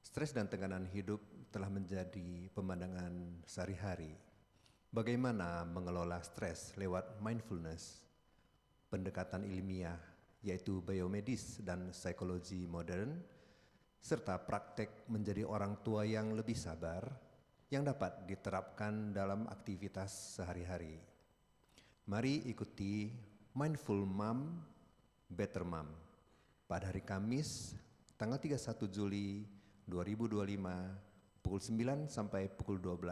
Stres dan tekanan hidup telah menjadi pemandangan sehari-hari. Bagaimana mengelola stres lewat mindfulness, pendekatan ilmiah yaitu biomedis dan psikologi modern, serta praktek menjadi orang tua yang lebih sabar yang dapat diterapkan dalam aktivitas sehari-hari. Mari ikuti Mindful Mom, Better Mom pada hari Kamis tanggal 31 Juli 2025 pukul 9 sampai pukul 12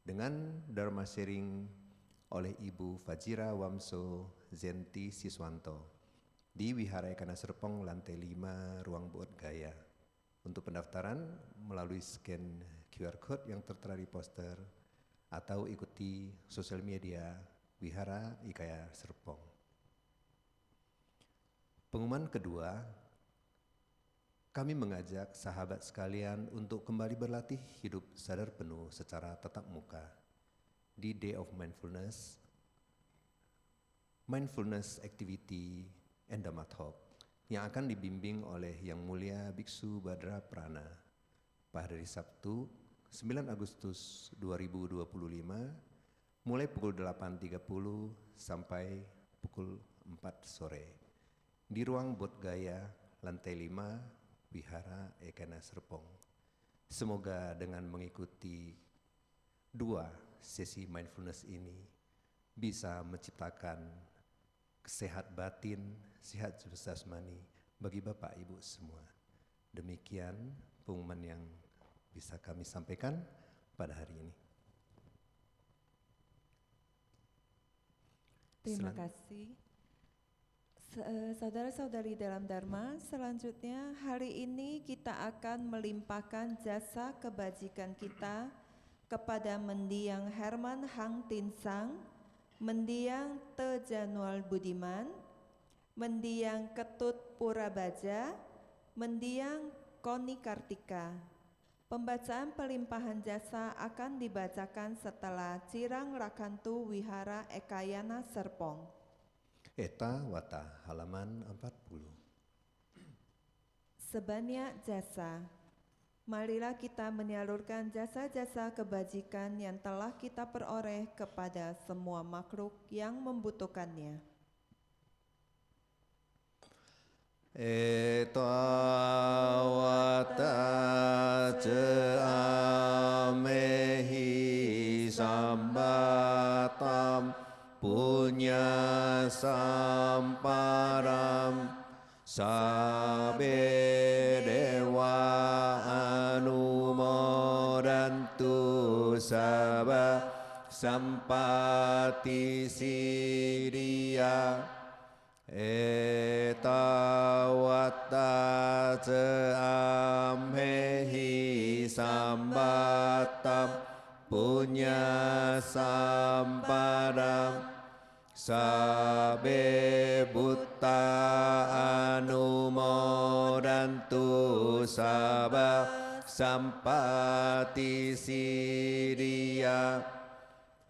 dengan Dharma Sharing oleh Ibu Fajira Wamso Zenti Siswanto di Wihara Ekana Serpong lantai 5 Ruang Bodh Gaya. Untuk pendaftaran melalui scan QR Code yang tertera di poster atau ikuti sosial media Wihara Ikaya Serpong. Pengumuman kedua, kami mengajak sahabat sekalian untuk kembali berlatih hidup sadar penuh secara tatap muka di Day of Mindfulness Activity and Dhamma Talk yang akan dibimbing oleh Yang Mulia Biksu Badra Prana pada hari Sabtu 9 Agustus 2025 mulai pukul 8.30 sampai pukul 4 sore di Ruang Bodh Gaya lantai 5 Wihara Ekana Serpong. Semoga dengan mengikuti 2 sesi mindfulness ini bisa menciptakan sehat batin, sehat jasmani bagi Bapak Ibu semua. Demikian pengumuman yang bisa kami sampaikan pada hari ini. Terima kasih. Saudara-saudari dalam Dharma, selanjutnya hari ini kita akan melimpahkan jasa kebajikan kita kepada Mendiang Herman Hang Tinsang, Mendiang Te Janual Budiman, Mendiang Ketut Purabaja, Mendiang Koni Kartika. Pembacaan pelimpahan jasa akan dibacakan setelah Cirang Rakantu Wihara Ekayana Serpong. Eta Wata halaman 40. Sebanyak jasa. Marilah kita menyalurkan jasa-jasa kebajikan yang telah kita peroleh kepada semua makhluk yang membutuhkannya. Eta wata ce amehi sambatam punya samparam sabe dewa anumodantu sabba sampati siddhya etawata amhehi sambatam punya sampadam sabe buddha anumodantu sabba sampati siddhya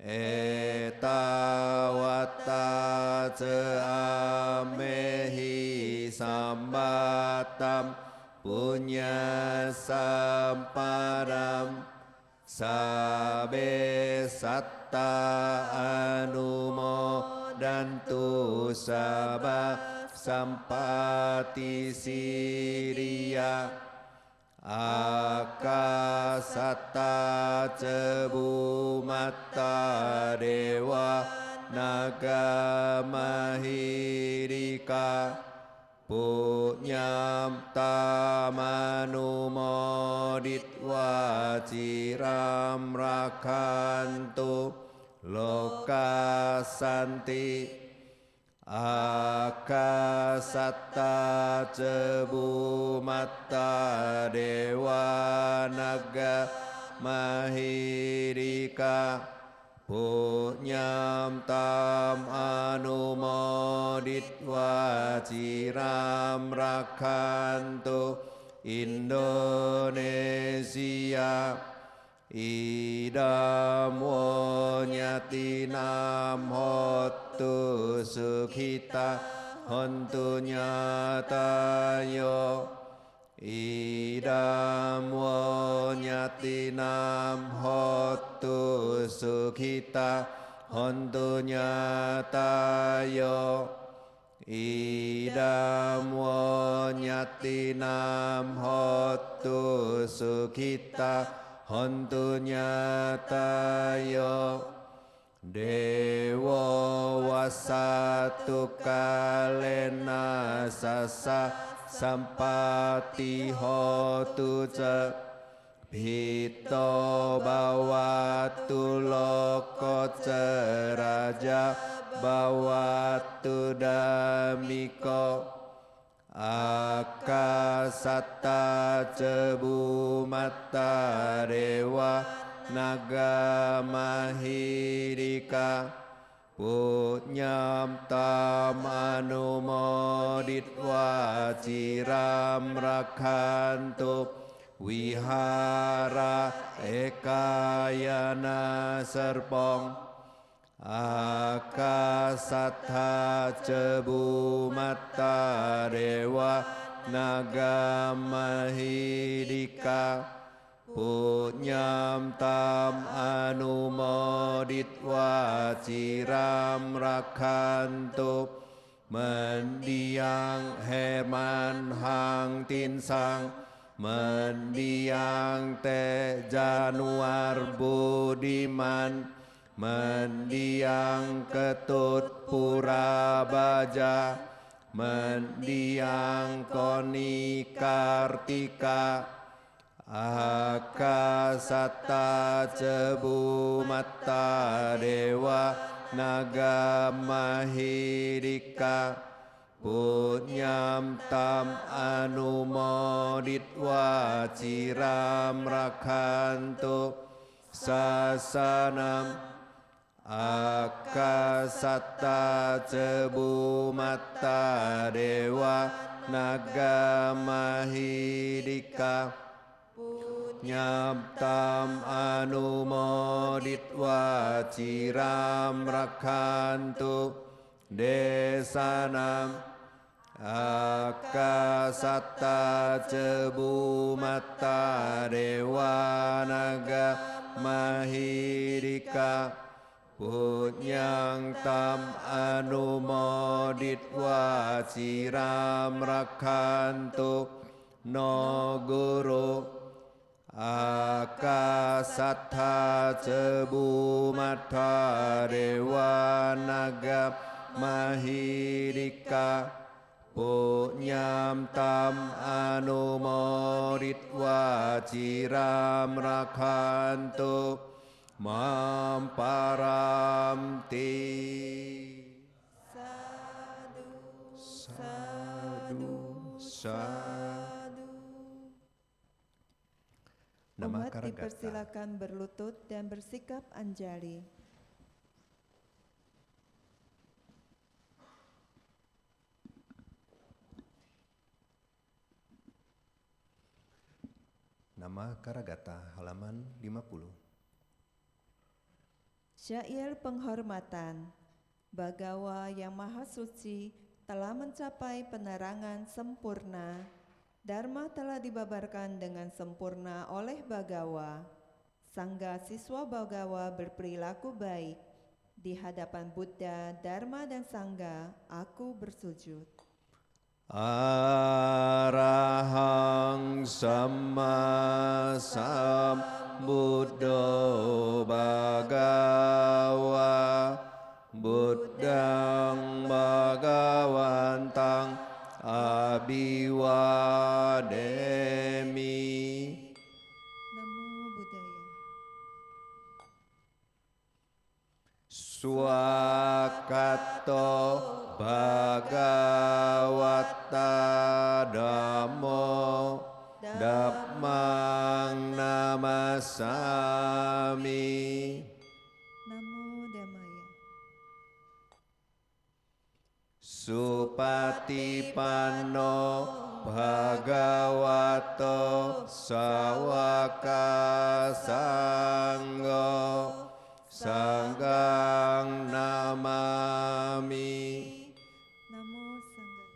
etawata ammehi sambatam punya sampadam sabe satta anumodantu sabba sampati siddhya akasata cebumatta dewa naga mahirika punyam tamanumoditwa ciram rakantu lokasanti akasata cebumatta dewa naga mahirika punyam tam anumoditwa ciram rakantu Indonesia idam wonyatinam hotu sukhita hontu nyatayo idam wonyatinam hotu sukhita hontu nyatayo idam wonyatinam hotu sukhita hontu nyatayo dewa wasatu kalena sasa sampati hotu ce Bhito bawatu loko raja bawatu damiko akasata cebumatta dewa naga mahirika punyam tam anumoditwa ciram rakantu wihara ekayana serpong akasata cebumatta dewa naga mahirika punyam tam anumoditwa ciram rakantu mendiang herman hang tinsang mendiang te januar budiman mendiang ketut purabaja mendiang koni kartika akasata cebumatta dewa naga mahirika punyam tam anumoditwa ciram rakantu sasanam akasata cebumatta dewa naga mahirika punyam tam anumoditwa ciram rakantu desanam akasata cebumatta dewa naga mahirika punyang tam anumoditwa ciram rakantu no guru Akasattha cebu matha dewa naga mahidika punyam tam anumoritwa ciram rakhantu mamparamti. Sadu, sadu. Umat Karagata. dipersilakan berlutut dan bersikap anjali. Nama Karagata halaman 50. Syair penghormatan. Bagawa yang maha suci telah mencapai penerangan sempurna. Dharma telah dibabarkan dengan sempurna oleh Bagawa. Sangga siswa Bagawa berperilaku baik. Di hadapan Buddha, Dharma dan Sangga, aku bersujud. Arahang Samma Sambuddho Bhagawa Buddhang Bhagawantang Abhiwademi. Namo Buddhaya. Swakato Bhagavata Dhammo Dhammang Namasami. Namo Dhammaya. Supatipanno Bhagavato Sawaka Sangho Sanggang namami. Namo Sanggaya.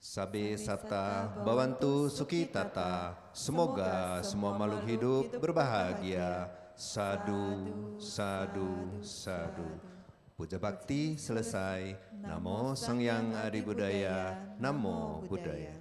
Sabe Sata Bawantu Sukitata. Semoga semua makhluk hidup berbahagia. Sadu, sadu, sadu. Puja bakti selesai. Namo Sang Hyang Adi Budaya. Namo Buddhaya.